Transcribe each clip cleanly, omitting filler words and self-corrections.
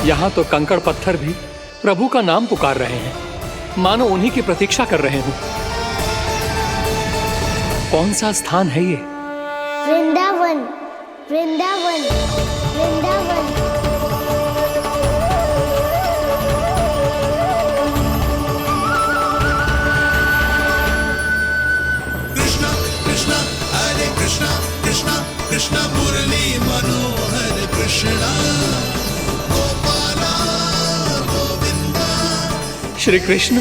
यहाँ तो कंकड़ पत्थर भी प्रभु का नाम पुकार रहे हैं, मानो उन्हीं की प्रतीक्षा कर रहे हों। कौन सा स्थान है ये? वृंदावन, वृंदावन, वृंदावन। कृष्णा कृष्णा हरे कृष्णा कृष्णा कृष्णा मुरली मनोहर कृष्णा गोपाला गोविंदा श्री कृष्ण।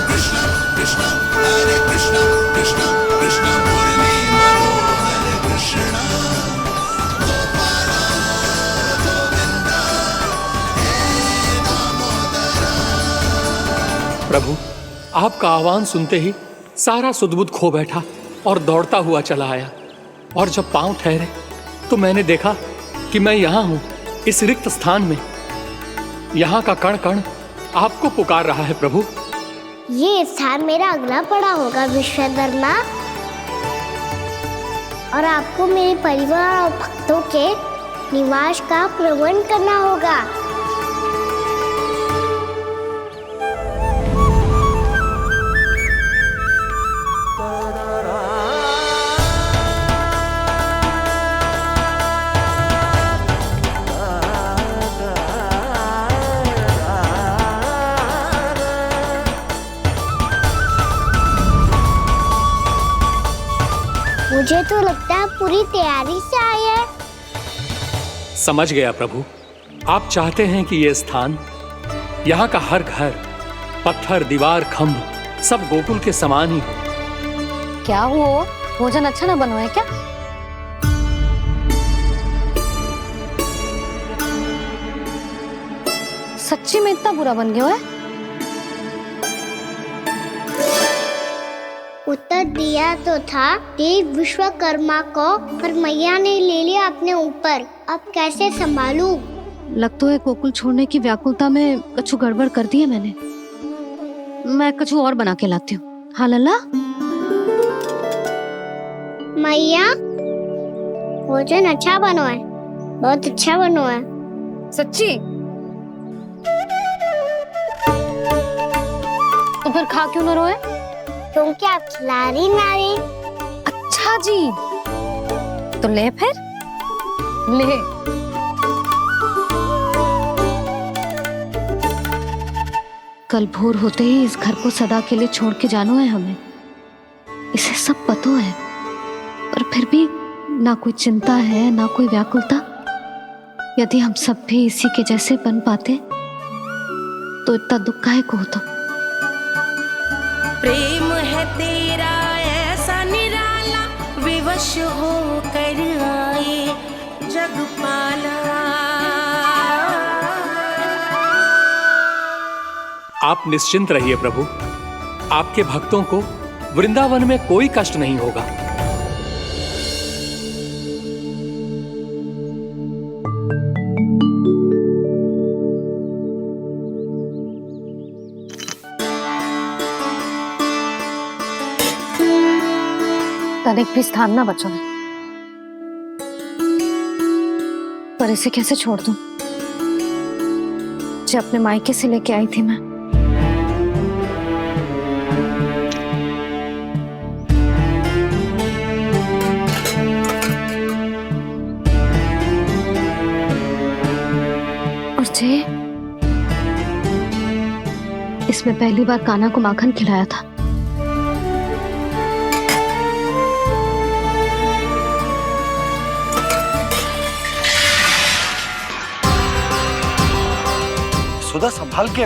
कृष्णा कृष्णा हरे कृष्णा कृष्णा कृष्णा मुरली मनोहर कृष्णा गोपाला गोविंदा हे दामोदरा। प्रभु, आपका आह्वान सुनते ही सारा सुध-बुध खो बैठा और दौड़ता हुआ चला आया। और जब पांव ठहरे तो मैंने देखा कि मैं यहाँ हूँ, इस रिक्त स्थान में। यहाँ का कण कण आपको पुकार रहा है प्रभु। ये स्थान मेरा अगला पड़ा होगा विश्वकर्मा, और आपको मेरे परिवार और भक्तों के निवास का प्रबंध करना होगा। मुझे तो लगता है पूरी तैयारी से आए हैं। समझ गया प्रभु, आप चाहते हैं कि यह स्थान, यहाँ का हर घर, पत्थर, दीवार, खंभ सब गोकुल के समान ही हो। क्या हुआ? भोजन अच्छा ना बना है क्या? सच्ची में इतना बुरा बन गया है? उत्तर दिया तो था देव विश्वकर्मा को, पर मैया ने ले लिया अपने ऊपर। अब कैसे संभालूं? लगता है गोकुल छोड़ने की व्याकुलता में कछु गड़बड़ कर दी है मैंने। मैं कछु और बना के लाती हूँ। हाँ लल्ला? मैया, भोजन अच्छा बनो है, बहुत अच्छा बनो है। सच्ची? तो फिर खा क्यों न रोए? तुम क्या खिला रही नारी? अच्छा जी, तो ले फिर ले। कल भोर होते ही इस घर को सदा के लिए छोड़ के जाना है हमें। इसे सब पता है, पर फिर भी ना कोई चिंता है ना कोई व्याकुलता। यदि हम सब भी इसी के जैसे बन पाते तो इतना दुख काहे को होता। प्रेम है तेरा ऐसा निराला, विवश हो कर आए जगपाला। आप निश्चिंत रहिए प्रभु, आपके भक्तों को वृंदावन में कोई कष्ट नहीं होगा। तनिक भी स्थान ना बचो है, पर इसे कैसे छोड़ दूं? जो अपने मायके से लेके आई थी मैं। और जे इसमें पहली बार कान्हा को माखन खिलाया था। सुधा संभाल के।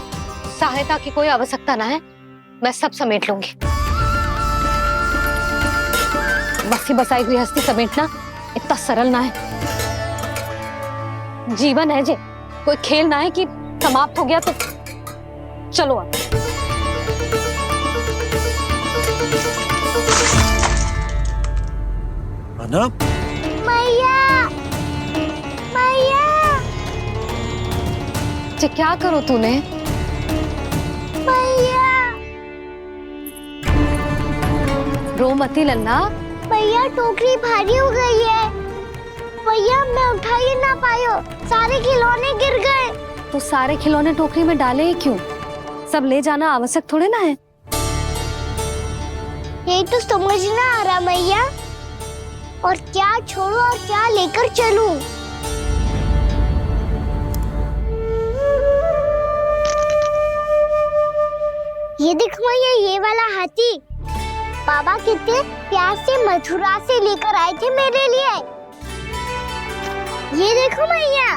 सहायता की कोई आवश्यकता ना है, मैं सब समेट लूंगी। बसी बसाई हुई हस्ती समेटना इतना सरल ना है। जीवन है जे, कोई खेल ना है कि समाप्त हो गया तो चलो अब। अना? मैया, मैया, जे क्या करो तूने? मैया। रो मती लल्ला, भैया टोकरी भारी हो गई है। भैया मैं उठा ही ना पायो, सारे खिलौने गिर गए। तो सारे खिलौने टोकरी में डाले ही क्यों? सब ले जाना आवश्यक थोड़े ना है। यही तो समझ ना आ रहा भैया, और क्या छोड़ू और क्या लेकर चलूं? ये देखो भैया, ये वाला हाथी बाबा कितने प्यार से मथुरा से लेकर आए थे मेरे लिए। ये देखो भैया,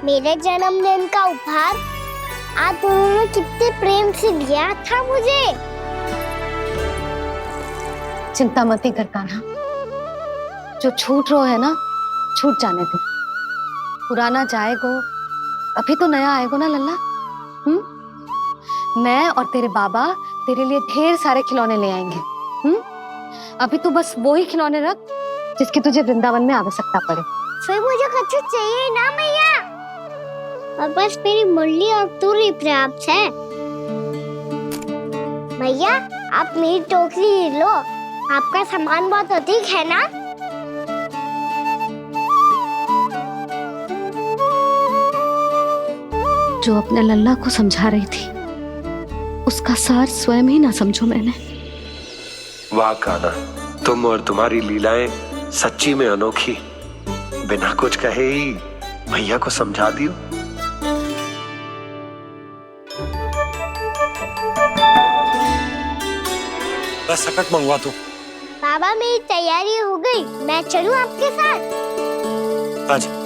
मेरे जन्मदिन का उपहार आप दोनों ने कितने प्रेम से दिया था मुझे। चिंता मत कर कान्हा, जो छूट रो है ना छूट जाने दे। पुराना जाएगो, अभी तो नया आएगो ना लल्ला। मैं और तेरे बाबा तेरे लिए ढेर सारे खिलौने ले आएंगे। अभी तू बस वो ही खिलौने रख जिसकी तुझे वृंदावन में आवश्यकता पड़े। फिर मुझे कच्चू चाहिए ना भैया, और बस मेरी मुरली और तुरी पर्याप्त है। भैया आप मेरी टोकरी लो, आपका सामान बहुत अधिक है ना। जो अपने लल्ला को समझा रही थी उसका सार स्वयं ही ना समझो मैंने। वाह कान्हा, तुम और तुम्हारी लीलाएं सच्ची में अनोखी। बिना कुछ कहे ही भैया को समझा दियो। बस सकट मंगवा दो। बाबा मेरी तैयारी हो गई, मैं चलूं आपके साथ? आजा।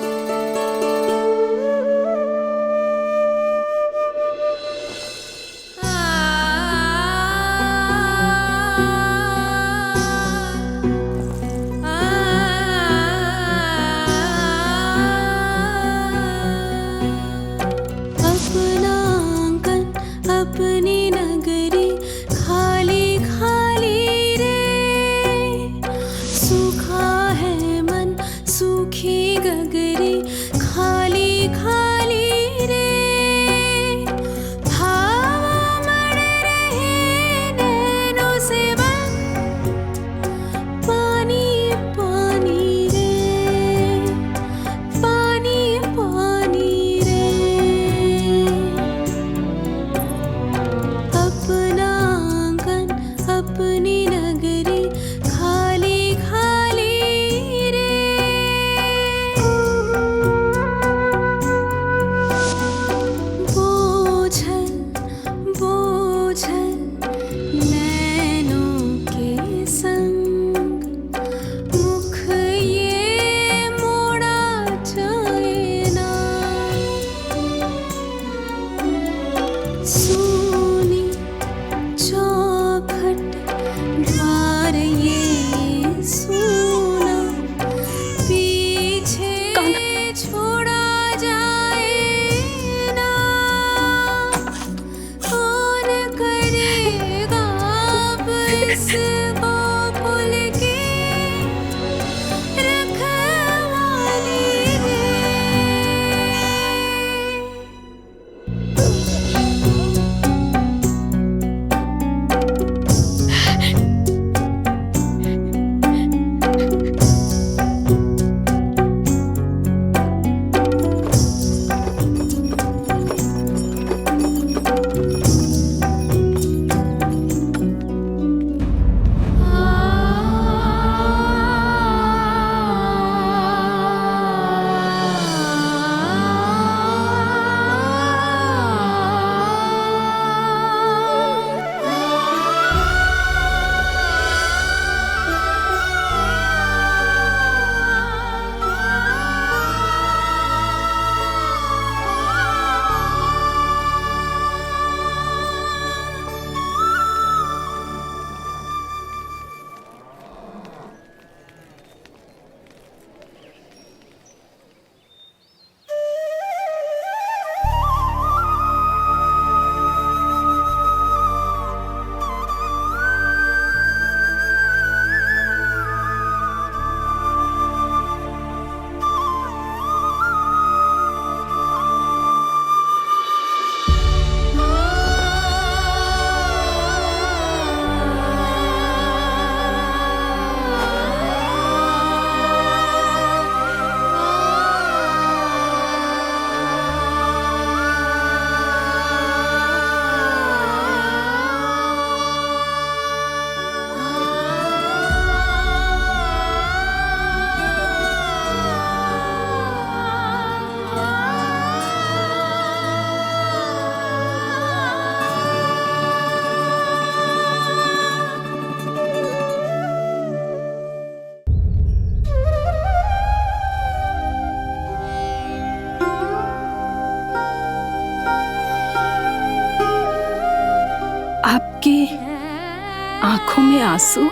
आंखों में आंसू।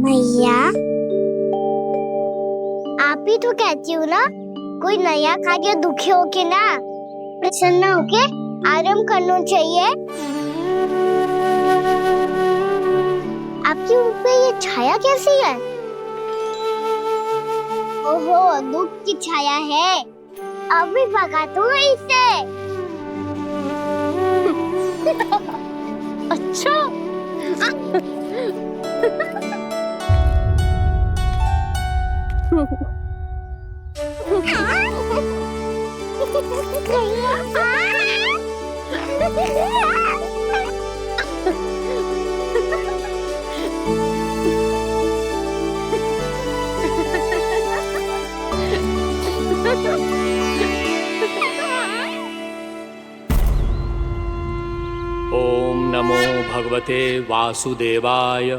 मैया, आप ही तो कहती हो ना, कोई नया कार्य दुखी होके ना प्रसन्न होके आराम करना चाहिए। आपके मुंह पे ये छाया कैसी है? ओहो, दुख की छाया है। अभी भगा दो इसे। अच्छा। ओम नमो भगवते वासुदेवाय।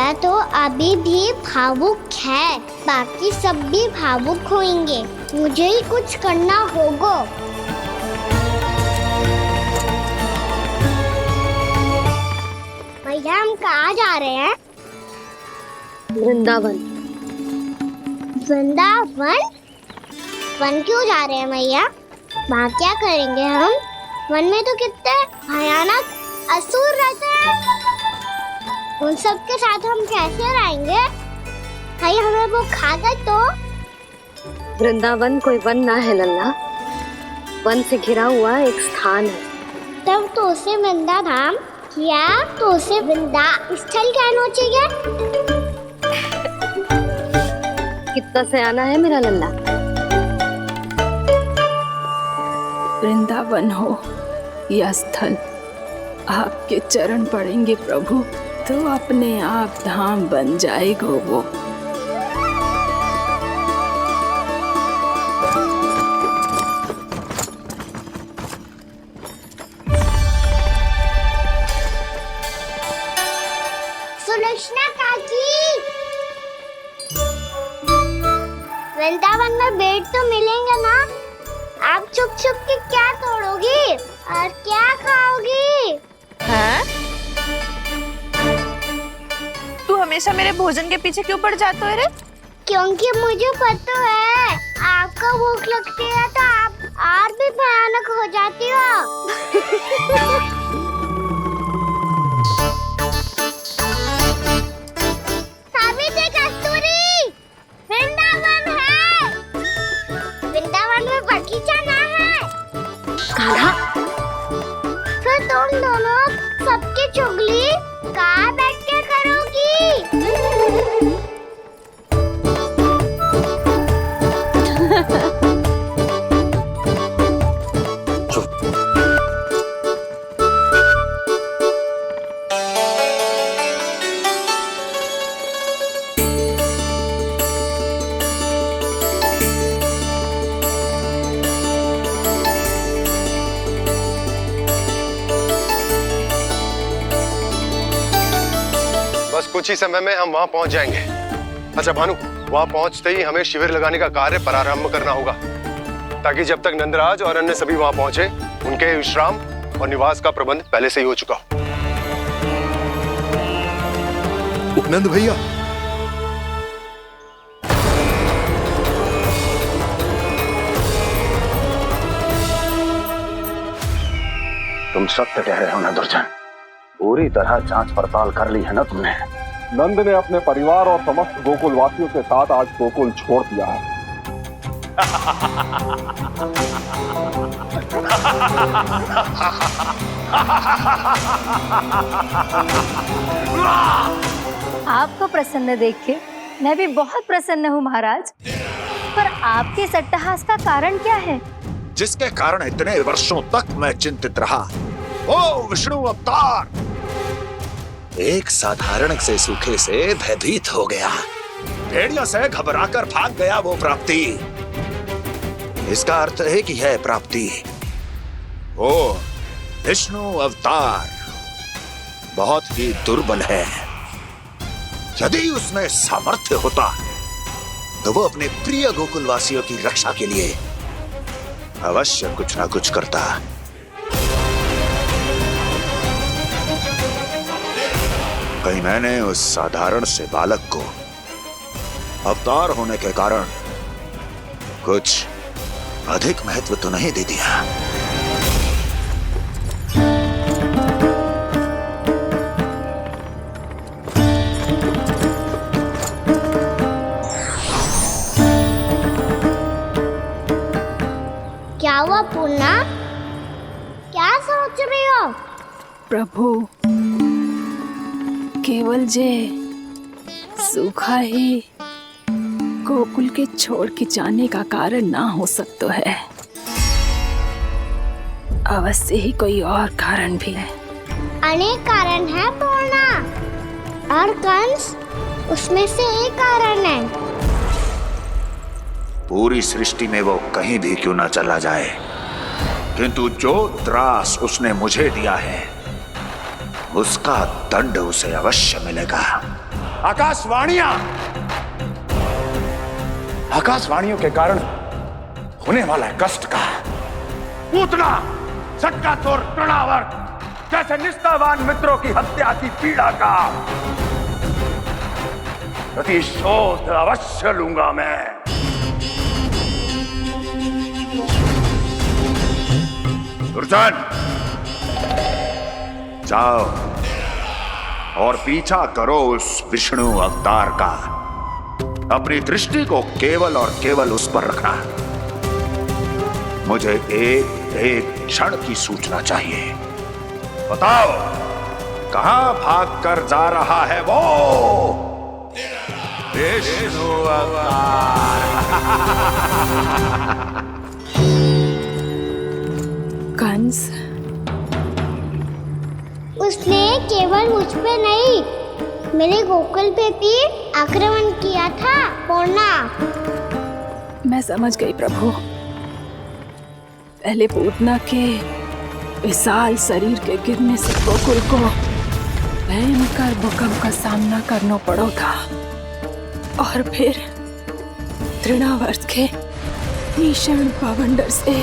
मैया तो अभी भी भावुक है, बाकी सब भी भावुक होंगे। मुझे ही कुछ करना होगा। भैया हम कहाँ जा रहे हैं? वृंदावन। वृंदावन? वन क्यों जा रहे हैं भैया? वहाँ क्या करेंगे हम? वन में तो कितने भयानक असुर रहते हैं। उन सब के साथ हम कैसे रहेंगे? कहीं हमें वो खा गए तो? वृंदावन कोई वन ना है लल्ला, वन से घिरा हुआ एक स्थान है। तब तो उसे वृंदा धाम या तो उसे वृंदा स्थल कहना चाहिए। कितना सयाना है मेरा लल्ला। वृंदावन हो या स्थल, आपके चरण पड़ेंगे प्रभु तो अपने आप धाम बन जाएगा वो। सुलक्षणा काकी, वृंदावन में बेड तो मिलेंगे ना? आप छुप छुप के क्या तोड़ोगी और क्या खाओगी? हाँ? तू हमेशा मेरे भोजन के पीछे क्यों पड़ जाता है रे? क्योंकि मुझे पता है आपको भूख लगती है तो आप और भी भयानक हो जाती हो। सावित्री कस्तूरी, वृंदावन है। वृंदावन में बगीचा ना है। कान्हा, फिर तुम दोनों सबकी चुगली कहाँ बैठ के करोगी? बस कुछ ही समय में हम वहां पहुंच जाएंगे। अच्छा भानु, वहां पहुंचते ही हमें शिविर लगाने का कार्य प्रारंभ करना होगा, ताकि जब तक नंदराज और अन्य सभी वहां पहुंचे उनके विश्राम और निवास का प्रबंध पहले से ही हो चुका हो। नंद भैया, तुम सत्य कह रहे हो ना दुर्जन, पूरी तरह जांच पड़ताल कर ली है ना तुमने? नंद ने अपने परिवार और समस्त गोकुल वासियों के साथ आज गोकुल छोड़ दिया है। आपको प्रसन्न देख के मैं भी बहुत प्रसन्न हूँ महाराज, पर आपके इस अट्टहास का कारण क्या है? जिसके कारण इतने वर्षों तक मैं चिंतित रहा, ओ विष्णु अवतार, एक साधारण से सूखे से भयभीत हो गया, भेड़ियों से घबराकर भाग गया वो प्राप्ति। इसका अर्थ है कि यह प्राप्ति वो विष्णु अवतार बहुत ही दुर्बल है। यदि उसमें सामर्थ्य होता तो वो अपने प्रिय गोकुलवासियों की रक्षा के लिए अवश्य कुछ ना कुछ करता। कहीं मैंने उस साधारण से बालक को अवतार होने के कारण कुछ अधिक महत्व तो नहीं दे दिया। क्या हुआ पूर्णा? क्या सोच रही हो? प्रभु, केवल जे सूखा ही गोकुल के छोड़ के जाने का कारण ना हो सकता है, अवश्य ही कोई और कारण भी है। अनेक कारण है पूर्णा, और कंस उसमें से एक कारण है। पूरी सृष्टि में वो कहीं भी क्यों ना चला जाए, किंतु जो त्रास उसने मुझे दिया है उसका दंड उसे अवश्य मिलेगा। आकाशवाणियों के कारण होने वाला कष्ट का पूतना सटका तोड़ तृणावर जैसे निष्ठावान मित्रों की हत्या की पीड़ा का प्रतिशोध अवश्य लूंगा मैं। दुर्जन, जाओ और पीछा करो उस विष्णु अवतार का। अपनी दृष्टि को केवल और केवल उस पर रखना। मुझे एक एक क्षण की सूचना चाहिए। बताओ, कहां भागकर जा रहा है वो विष्णु अवतार? कंस, उसने केवल मुझ पे नहीं, मेरे गोकुल पे भी आक्रमण किया था पूर्णा। मैं समझ गई प्रभु। पहले पूतना के विशाल शरीर के गिरने से गोकुल को भयंकर भूकंप का सामना करना पड़ा था, और फिर तृणावर्त के भीषण पावंडर से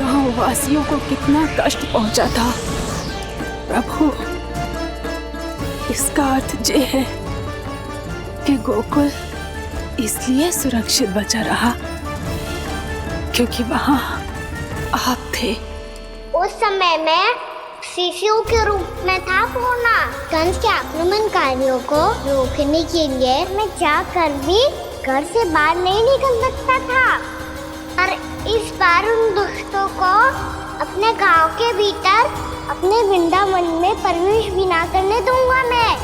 गांव वासियों को कितना कष्ट पहुंचा था। प्रभु, इसका अर्थ ये है कि गोकुल इसलिए सुरक्षित बचा रहा क्योंकि वहां आप थे। उस समय मैं शिशु के रूप में था पूर्णा। कंस के आक्रमणकारियों को रोकने के लिए मैं जाकर भी घर से बाहर नहीं निकल सकता था, और इस बार उन दुष्टों को अपने गांव के भीतर अपने वृंदावन में प्रवेश भी ना करने दूंगा मैं।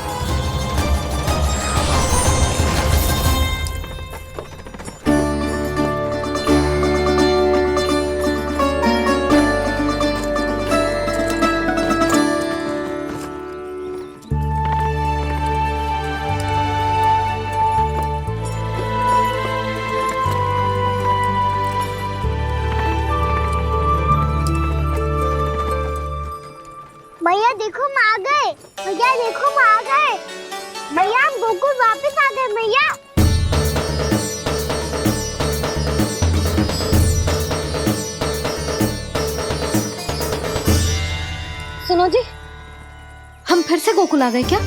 भैया देखो हम आ गए, भैया देखो हम आ गए, भैया हम गोकुल वापस आ गए भैया। सुनो जी, हम फिर से गोकुल आ गए क्या?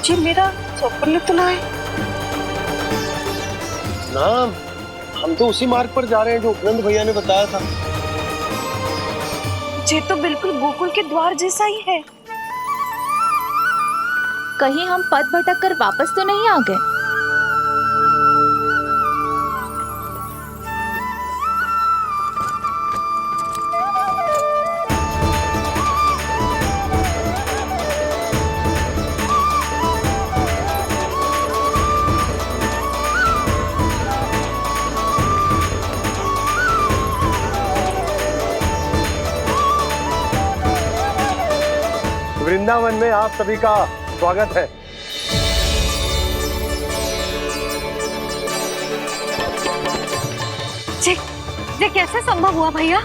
जी मेरा चौपल तो ना है ना, हम तो उसी मार्ग पर जा रहे हैं जो उपनंद भैया ने बताया था। ये तो बिल्कुल गोकुल के द्वार जैसा ही है। कहीं हम पथ भटक कर वापस तो नहीं आ गए? वृंदावन में आप सभी का स्वागत है। ये कैसे संभव हुआ भैया?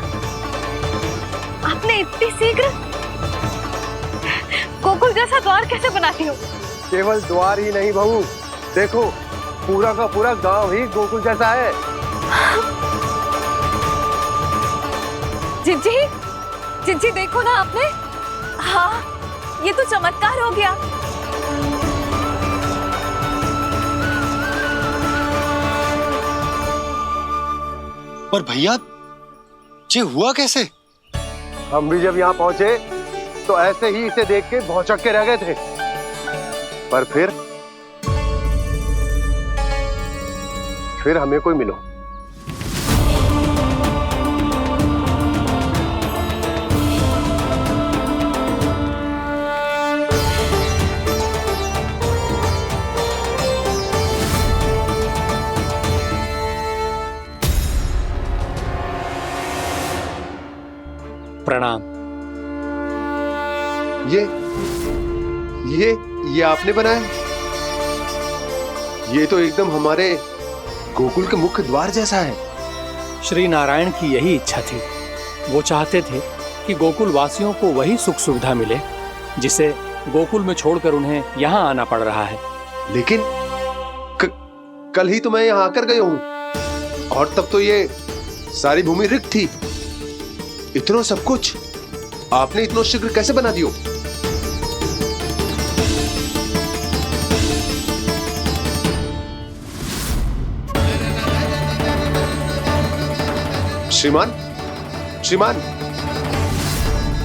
आपने इतनी शीघ्र गोकुल जैसा द्वार कैसे बनाती हो? केवल द्वार ही नहीं बहू, देखो पूरा का पूरा गांव ही गोकुल जैसा है। जिज्जी, जिज्जी देखो ना आपने। हाँ, ये तो चमत्कार हो गया। पर भैया, ये हुआ कैसे? हम भी जब यहाँ पहुंचे तो ऐसे ही इसे देख के भौचक के रह गए थे, पर फिर हमें कोई मिलो। प्रणाम। ये आपने बनाया? ये तो एकदम हमारे गोकुल के मुख्य द्वार जैसा है। श्री नारायण की यही इच्छा थी वो चाहते थे कि गोकुल वासियों को वही सुख सुविधा मिले जिसे गोकुल में छोड़कर उन्हें यहाँ आना पड़ रहा है। लेकिन कल ही तो मैं यहाँ आकर गया हूँ और तब तो ये सारी भूमि रिक्त थी। इतना सब कुछ आपने इतना शीघ्र कैसे बना दियो? श्रीमान, श्रीमान,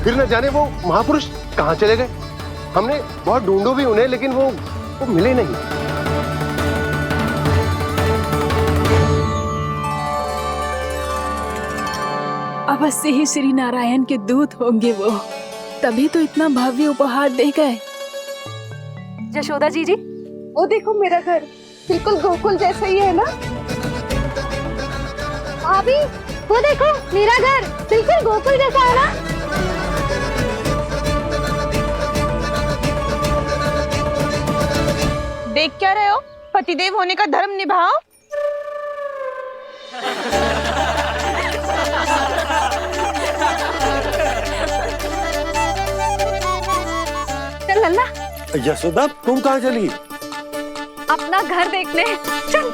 फिर न जाने वो महापुरुष कहां चले गए। हमने बहुत ढूंढो भी उन्हें, लेकिन वो मिले नहीं। अवश्य ही श्री नारायण के दूत होंगे वो, तभी तो इतना भव्य उपहार दे गए। यशोदा जी, वो देखो मेरा घर बिल्कुल गोकुल जैसा ही है ना। भाभी, वो देखो मेरा घर बिल्कुल गोकुल जैसा है ना। देख क्या रहे हो? पतिदेव होने का धर्म निभाओ। चल लल्ला, यशोदा तुम कहाँ चली? अपना घर देखने चल।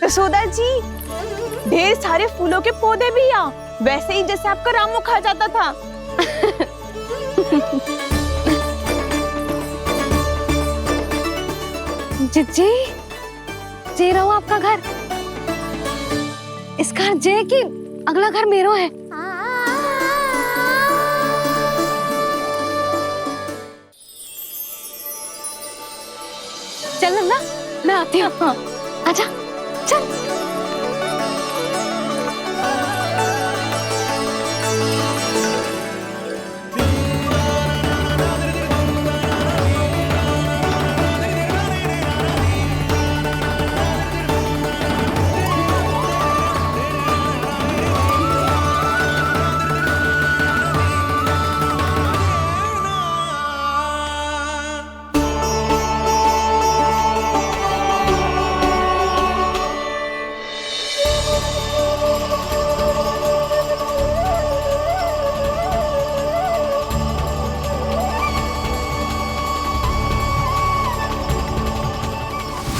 यशोदा जी, ढेर सारे फूलों के पौधे भी यहाँ, वैसे ही जैसे आपका रामू खा जाता था। जी, जे रहो आपका घर। इसका जे कि अगला घर मेरो है। चल ना, मैं आती हूँ। हाँ, आजा, चल।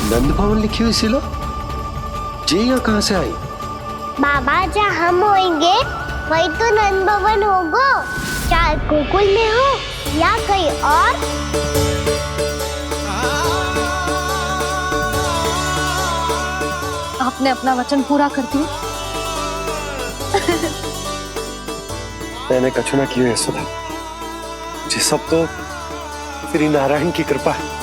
नंद भवन लिखी हुई सिलो जी यहाँ कहाँ से आई? बाबा, जहाँ हम होंगे वही तो नंद भवन होगा। चाहे गोकुल में हो या कहीं और। आपने अपना वचन पूरा कर दिया। मैंने कछु ना किया यशोदा, ये सब तो श्री नारायण की कृपा है।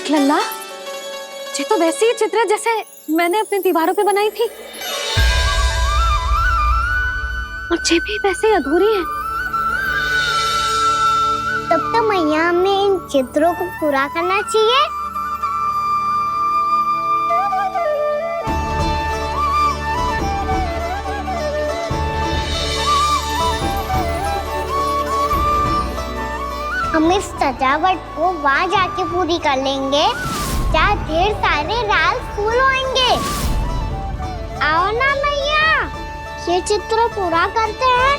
देख लल्ला, ये तो वैसी ही चित्र है जैसे मैंने अपनी दीवारों पे बनाई थी, और ये भी वैसे ही अधूरी है। तब तो मैया हमें इन चित्रों को पूरा करना चाहिए। हम इस सजावट को वहाँ जाके पूरी कर लेंगे जहाँ ढेर सारे लाल फूल होंगे। आओ ना मैया, ये चित्र पूरा करते हैं।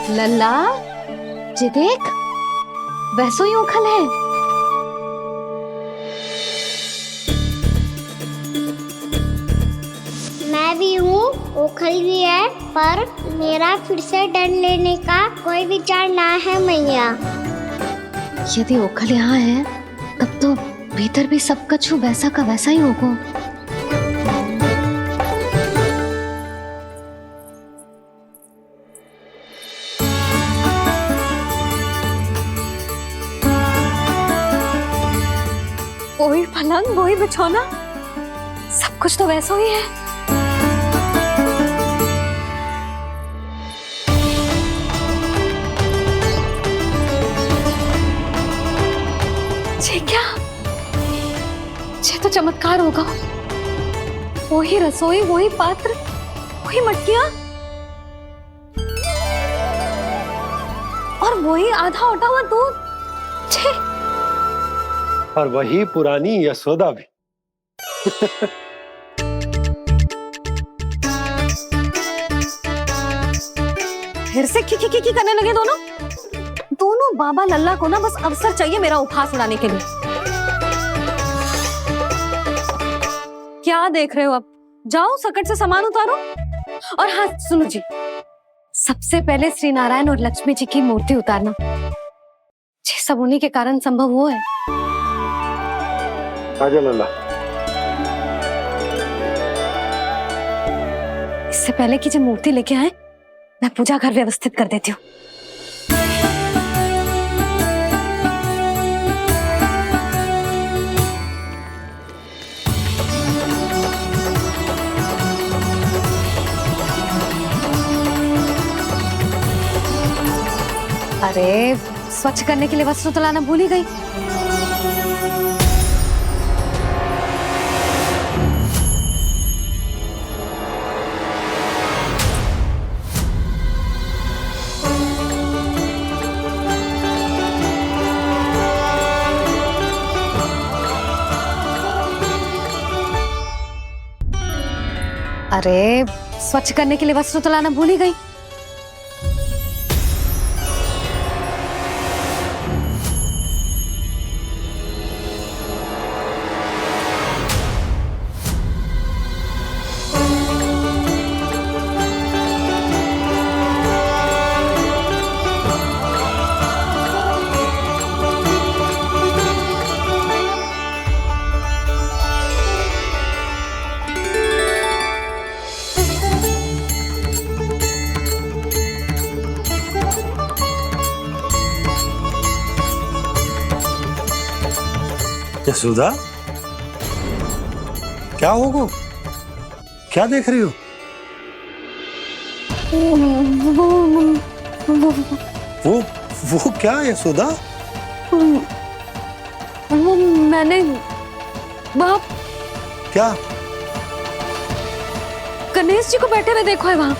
लल्ला, ये देख, वैसो ही उखल है। मैं भी हूँ, ओखल भी है, पर मेरा फिर से डर लेने का कोई विचार ना है मैया। यदि ओखल यहाँ है, तब तो भीतर भी सब कुछ वैसा का वैसा ही होगा। वही पलंग, वही बिछौना, सब कुछ तो वैसा ही है। ये क्या? ये तो चमत्कार होगा। वही रसोई, वही पात्र, वही मटकियां, और वही आधा उठा हुआ दूध। और वही पुरानी यशोदा भी। फिर से की करने लगे दोनों बाबा लल्ला को ना बस अवसर चाहिए मेरा उपहास उड़ाने के लिए। क्या देख रहे हो? अब जाओ, सकट से सामान उतारो। और हाँ सुनो जी, सबसे पहले श्री नारायण और लक्ष्मी जी की मूर्ति उतारना। ये सब उन्हीं के कारण संभव हुआ है। आजा लल्ला। इससे पहले कि जो मूर्ति लेके आए, मैं पूजा घर व्यवस्थित कर देती हूँ। अरे, स्वच्छ करने के लिए वस्त्र तो लाना भूल ही गई। अरे, स्वच्छ करने के लिए वस्त्र तो लाना भूल ही गई। यशोदा, क्या होगा? क्या देख रही हो? वो क्या यशोदा? वो मैंने वहाँ क्या? गणेश जी को बैठे हुए देखो है वहाँ।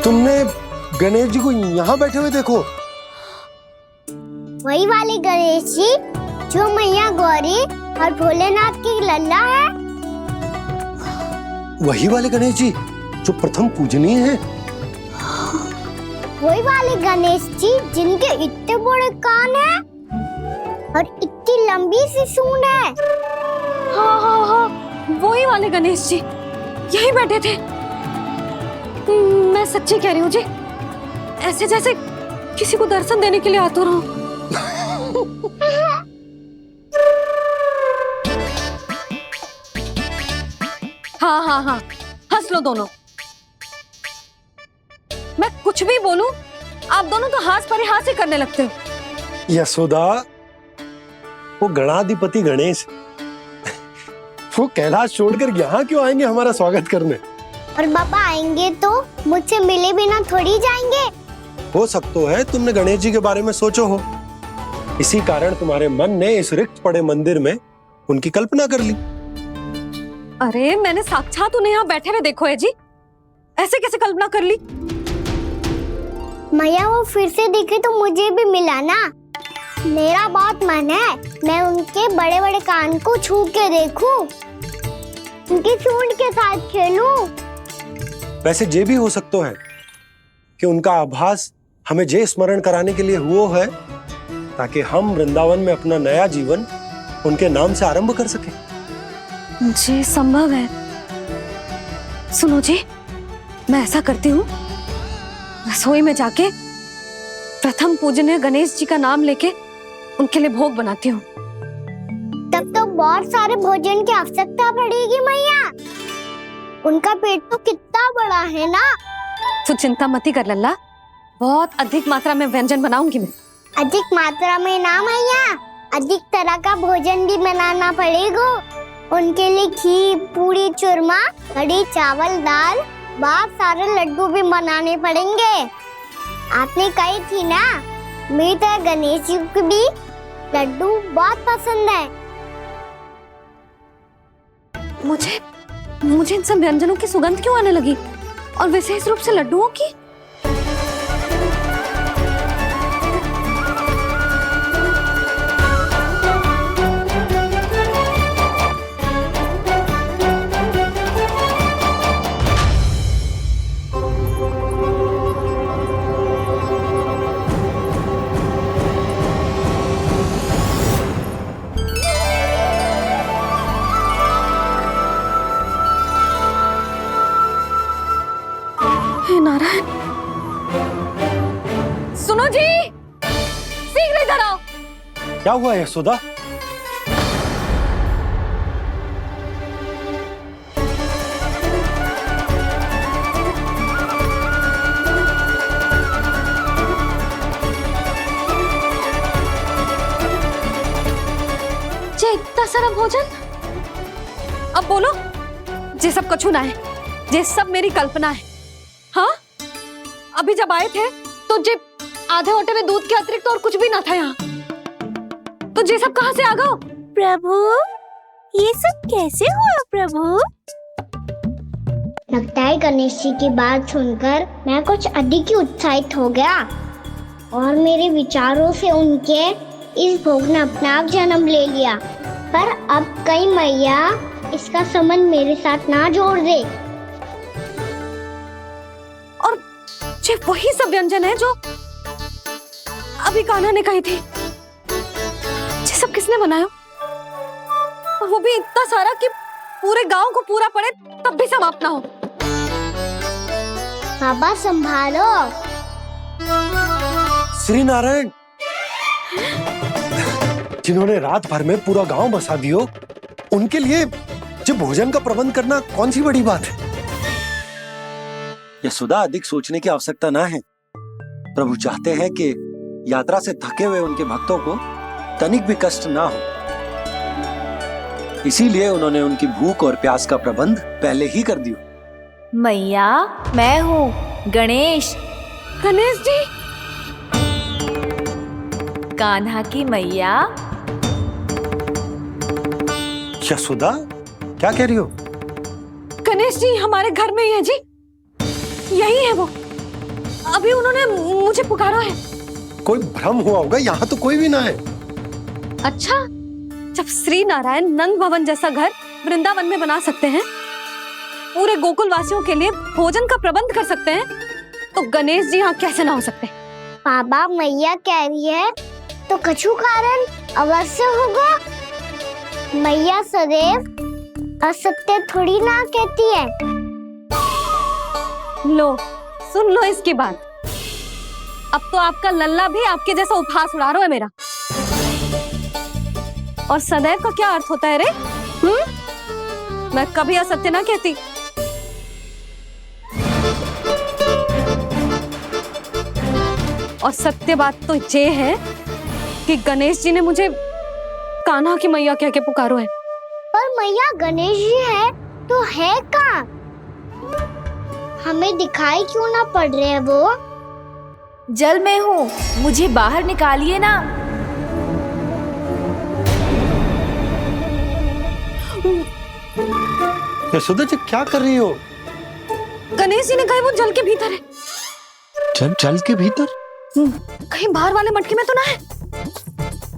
तुमने गणेश जी को यहाँ बैठे हुए देखो? वही वाले गणेश जी जो मैया गौरी और भोलेनाथ की लल्ला है। वही वाले गणेश जी जो प्रथम पूजनीय हैं? वही वाले गणेश जी जिनके इतने बड़े कान हैं और इतनी लंबी सी सूंड है। हाँ हाँ हाँ, वही वाले गणेश जी यही बैठे थे। मैं सच्ची कह रही हूँ जी, ऐसे जैसे किसी को दर्शन देने के लिए आतुर हूँ। हाँ हाँ हाँ, हंस लो दोनों। मैं कुछ भी बोलूं, आप दोनों तो हाथ परिहास ही करने लगते हो। यशोदा, वो गणाधिपति गणेश वो कैलाश छोड़कर यहाँ क्यों आएंगे हमारा स्वागत करने? और बाबा आएंगे तो मुझसे मिले बिना थोड़ी जाएंगे। हो सकता है तुमने गणेश जी के बारे में सोचो हो, इसी कारण तुम्हारे मन ने इस रिक्त पड़े मंदिर में उनकी कल्पना कर ली। अरे मैंने साक्षात उन्हें यहाँ बैठे हुए देखो है जी, ऐसे कैसे कल्पना कर ली? मैया वो फिर से दिखे तो मुझे भी मिला ना। मेरा बहुत मन है मैं उनके बड़े बड़े कान को छू के देखूं, उनकी सूंड के साथ खेलूं। वैसे ये भी हो सकता है कि उनका आभास हमें जे स्मरण कराने के लिए हुआ है ताकि हम वृंदावन में अपना नया जीवन उनके नाम से आरंभ कर सके। जी संभव है। सुनो जी, मैं ऐसा करती हूँ, रसोई में जाके प्रथम पूजनीय गणेश जी का नाम लेके उनके लिए भोग बनाती हूँ। तब तो बहुत सारे भोजन की आवश्यकता पड़ेगी मैया, उनका पेट तो कितना बड़ा है ना। तू चिंता मत कर लल्ला, बहुत अधिक मात्रा में व्यंजन बनाऊंगी मैं। अधिक मात्रा में ना मैया, अधिक तरह का भोजन भी बनाना पड़ेगा। उनके लिए खीर, पूरी, चूरमा, कढ़ी, चावल, दाल, बहुत सारे लड्डू भी बनाने पड़ेंगे। आपने कही थी ना, मेरी तरह गणेश जी को भी लड्डू बहुत पसंद है। मुझे इन सब व्यंजनों की सुगंध क्यों आने लगी, और विशेष रूप से लड्डुओं की? नारायण, सुनो जी, शीघ्र इधर आओ। क्या हुआ यशोदा? जे इतना सारा भोजन, अब बोलो, जे सब कछु ना है, जे सब मेरी कल्पना है। हाँ, अभी जब आए थे तो जे आधे ओटे में दूध के अतिरिक्त और कुछ भी ना था यहाँ, तो जे सब कहाँ से आ गए? प्रभु, ये सब कैसे हुआ प्रभु? लगता है गणेश जी की बात सुनकर मैं कुछ अधिक ही उत्साहित हो गया और मेरे विचारों से उनके इस भोग ने अपना आप जन्म ले लिया। पर अब कहीं मैया इसका संबंध मेरे साथ ना जोड़ दे। और ये वही सब व्यंजन है जो अभी कान्हा ने कही थी। ये सब किसने बनाया? और वो भी इतना सारा कि पूरे गांव को पूरा पड़े तब भी समाप्त ना हो। बाबा संभालो। श्री नारायण, जिन्होंने रात भर में पूरा गांव बसा दियो, उनके लिए जो भोजन का प्रबंध करना कौन सी बड़ी बात है? यशोदा, अधिक सोचने की आवश्यकता ना है। प्रभु चाहते हैं कि यात्रा से थके हुए उनके भक्तों को तनिक भी कष्ट ना हो। इसीलिए उन्होंने उनकी भूख और प्यास का प्रबंध पहले ही कर दिया। मैया, मैं हूँ गणेश। गणेश जी, कान्हा की मैया। यशोदा, क्या कह रही हो? गणेश जी हमारे घर में ही है जी, यही है वो। अभी उन्होंने मुझे पुकारा है। कोई भ्रम हुआ होगा, यहाँ तो कोई भी ना है। अच्छा, जब श्री नारायण नंद भवन जैसा घर वृंदावन में बना सकते हैं, पूरे गोकुल वासियों के लिए भोजन का प्रबंध कर सकते हैं, तो गणेश जी यहाँ कैसे ना हो सकते? बाबा, मैया कह रही है तो कछु कारण अवश्य होगा। मैया सदैव असत्य थोड़ी ना कहती है। लो, सुन लो इसकी बात। अब तो आपका लल्ला भी आपके जैसा उपहास उड़ा रहा है मेरा। और सदैव का क्या अर्थ होता है रे? मैं कभी असत्य ना कहती। और सत्य बात तो ये है कि गणेश जी ने मुझे कान्हा की मैया कह के पुकारो है। पर मैया गणेश जी है तो है कहाँ? हमें दिखाई क्यों ना पड़ रहे हैं वो? जल में हूँ, मुझे बाहर निकालिए ना। यशोदा जी, क्या कर रही हो? गणेश जी ने कहा वो जल के भीतर है। जल के भीतर? कहीं बाहर वाले मटके में तो ना है?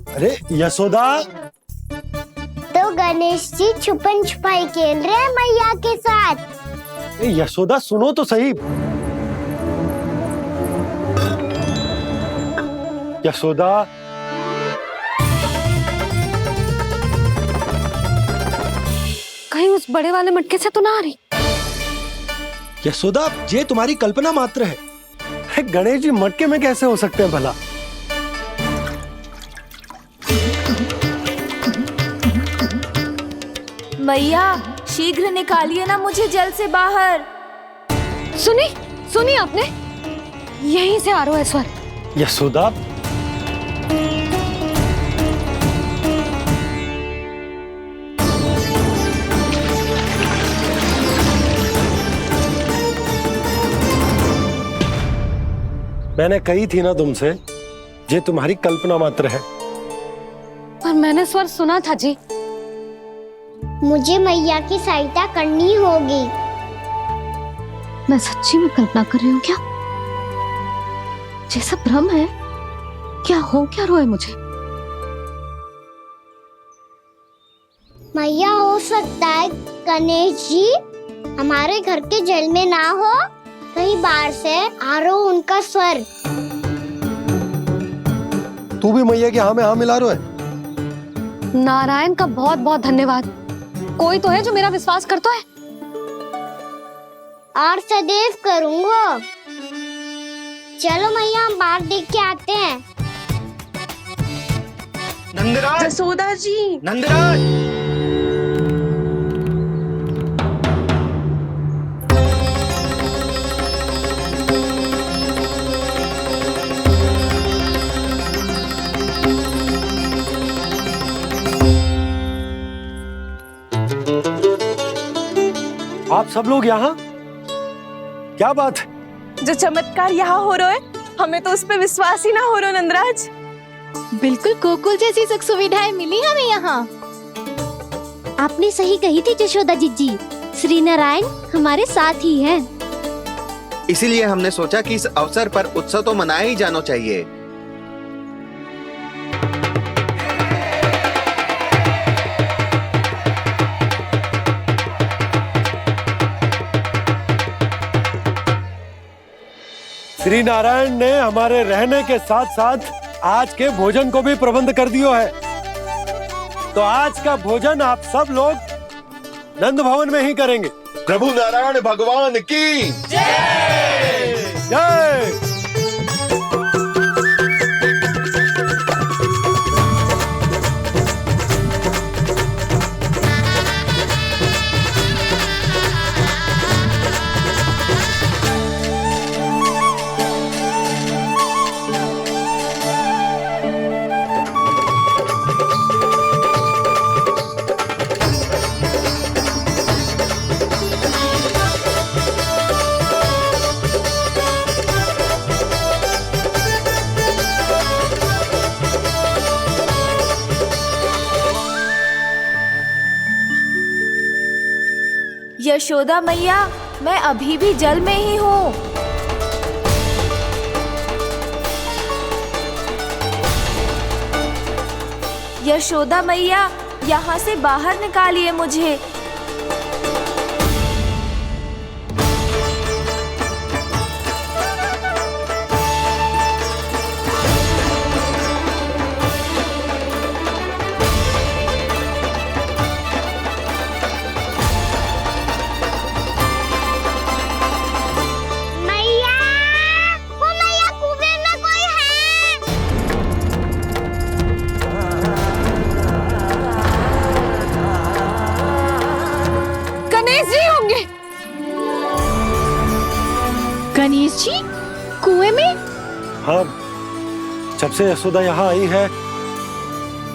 अरे यशोदा! तो गणेश जी छुपन छुपाई खेल रहे हैं मैया के साथ। यशोदा, सुनो तो सही। यशोदा, कहीं उस बड़े वाले मटके से तो ना आ रही? यशोदा, ये तुम्हारी कल्पना मात्र है। गणेश जी मटके में कैसे हो सकते हैं भला? मैया, शीघ्र निकालिए ना मुझे जल से बाहर। सुनी आपने? यहीं से आ रहा है स्वर। यशोदा, मैंने कही थी ना तुमसे, ये तुम्हारी कल्पना मात्र है। पर मैंने स्वर सुना था जी। मुझे मैया की सहायता करनी होगी। मैं सच्ची में कल्पना कर रही हूँ क्या? जैसा भ्रम है क्या? हो क्या रहा है मुझे? मैया, हो सकता है गणेश जी हमारे घर के जल में ना हो, कहीं बाहर से आ रहा हो उनका स्वर। तू भी मैया के हाँ में हाँ मिला रहा है। नारायण का बहुत बहुत धन्यवाद। कोई तो है जो मेरा विश्वास करता है। और सदैव करूंगा। चलो मैया, हम बाहर देख के आते हैं। नंदराज, जसोदा जी, नंदराज! आप सब लोग यहाँ? क्या बात है? जो चमत्कार यहाँ हो रहा है, हमें तो उस पे विश्वास ही ना हो रहा नंदराज। बिल्कुल गोकुल जैसी सुख सुविधाएं मिली हमें यहाँ। आपने सही कही थी जशोदा जीजी, श्री नारायण हमारे साथ ही हैं। इसीलिए हमने सोचा कि इस अवसर पर उत्सव तो मनाया ही जाना चाहिए। श्री नारायण ने हमारे रहने के साथ साथ आज के भोजन को भी प्रबंध कर दियो है। तो आज का भोजन आप सब लोग नंद भवन में ही करेंगे। प्रभु नारायण भगवान की जय जय। यशोदा मैया, मैं अभी भी जल में ही हूँ। यशोदा मैया, यहाँ से बाहर निकालिए मुझे। गणेश जी कुएं में? हाँ, जब से यशोदा यहाँ आई है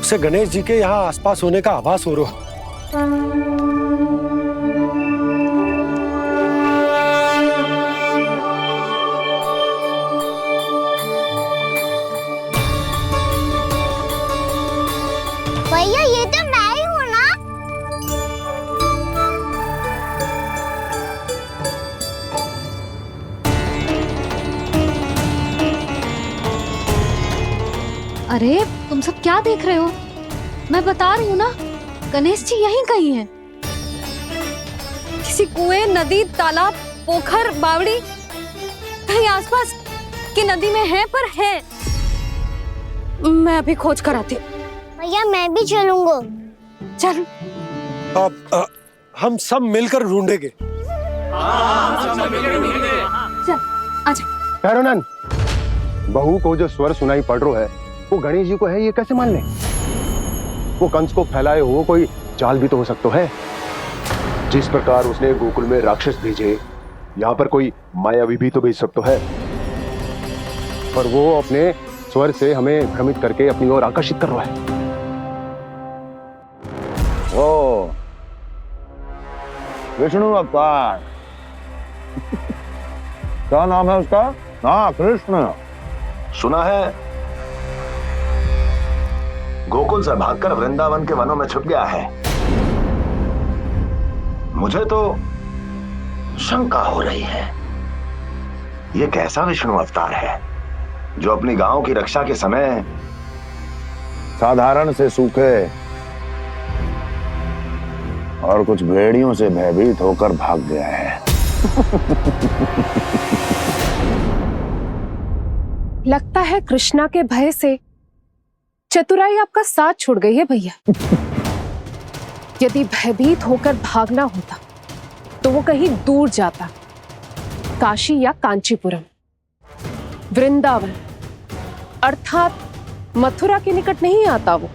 उसे गणेश जी के यहाँ आसपास होने का आभास हो रहा। भैया ये तो मैं ही हूँ ना? अरे तुम सब क्या देख रहे हो? मैं बता रही हूँ ना, गणेश जी यहीं कहीं हैं। किसी कुएं, नदी, तालाब, पोखर, बावड़ी कहीं आसपास की नदी में है, पर है। मैं अभी खोज कर आती हूँ। भैया मैं भी चलूंगा। चल। अब हम सब मिलकर ढूंढेंगे। चल आजा। भैरवनंद, बहू को जो स्वर सुनाई पड़ रहा है वो गणेश जी को है, ये कैसे मान ले? वो कंस को फैलाए हुए कोई चाल भी तो हो सकता है। जिस प्रकार उसने गोकुल में राक्षस भेजे, यहाँ पर कोई मायावी भी तो भेज सकता है। पर वो अपने स्वर से हमें भ्रमित करके अपनी ओर आकर्षित कर रहा है। ओ विष्णु अवतार। क्या नाम है उसका? हाँ, कृष्ण। सुना है गोकुल से भागकर वृंदावन के वनों में छुप गया है। मुझे तो शंका हो रही है, ये कैसा विष्णु अवतार है जो अपनी गांव की रक्षा के समय साधारण से सूखे और कुछ भेड़ियों से भयभीत होकर भाग गया है। लगता है कृष्णा के भय से चतुराई आपका साथ छोड़ गई है भैया। यदि भयभीत होकर भागना होता तो वो कहीं दूर जाता, काशी या कांचीपुरम, वृंदावन अर्थात मथुरा के निकट नहीं आता वो।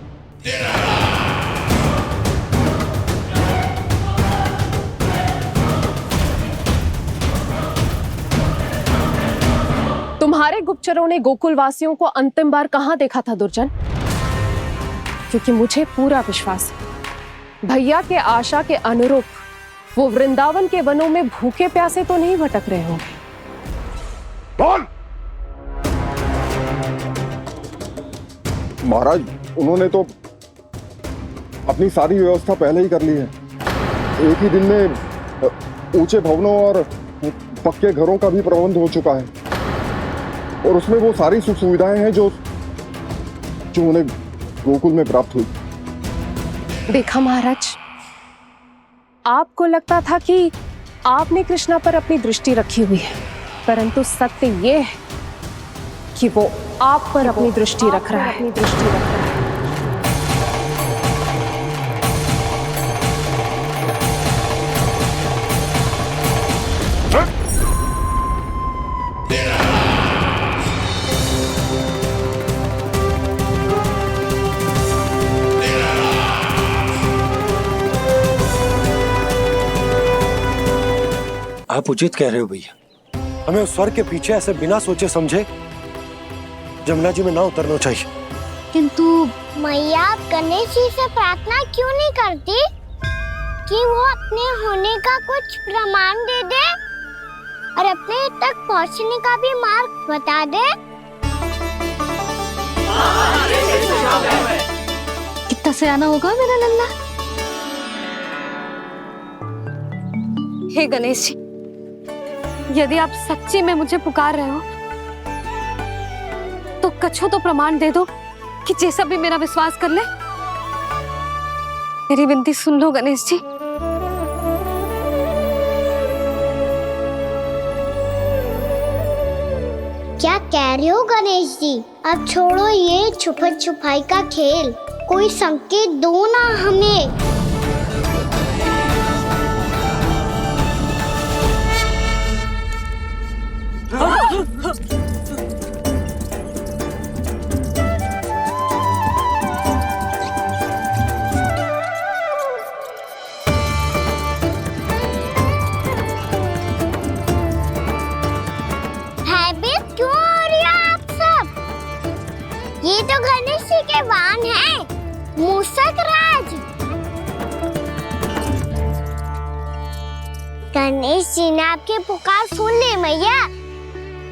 तुम्हारे गुप्तचरों ने गोकुल वासियों को अंतिम बार कहां देखा था दुर्जन? क्योंकि मुझे पूरा विश्वास है भैया के आशा के अनुरूप वो वृंदावन के वनों में भूखे प्यासे तो नहीं भटक रहे होंगे। बोल। महाराज, उन्होंने तो अपनी सारी व्यवस्था पहले ही कर ली है। एक ही दिन में ऊंचे भवनों और पक्के घरों का भी प्रबंध हो चुका है और उसमें वो सारी सुख सुविधाएं हैं जो उन्हें गोकुल में प्राप्त हुई। देखा महाराज, आपको लगता था कि आपने कृष्णा पर अपनी दृष्टि रखी हुई है, परंतु सत्य ये है कि वो आप पर अपनी दृष्टि रख रहा है। आप उचित कह रहे हो भैया, हमें उस स्वर के पीछे ऐसे बिना सोचे समझे जमुना जी में ना उतरना चाहिए। किंतु मैया, आप गणेश जी से प्रार्थना क्यों नहीं करती कि वो अपने होने का कुछ प्रमाण दे दे और अपने तक पहुंचने का भी मार्ग बता दे? कितना सयाना होगा मेरा लल्ला। हे गणेश जी, यदि आप सच्ची में मुझे पुकार रहे हो तो कछो तो प्रमाण दे दो कि जैसा भी मेरा विश्वास कर ले। मेरी विनती सुन लो गणेश जी। क्या कह रहे हो गणेश जी? अब छोड़ो ये छुपन छुपाई का खेल, कोई संकेत दो ना हमें। भयभीत क्यों हो रही हो आप सब? ये तो गणेश जी के वाहन हैं, मूषक राज। गणेश जी ने आपकी पुकार सुन ली मैया,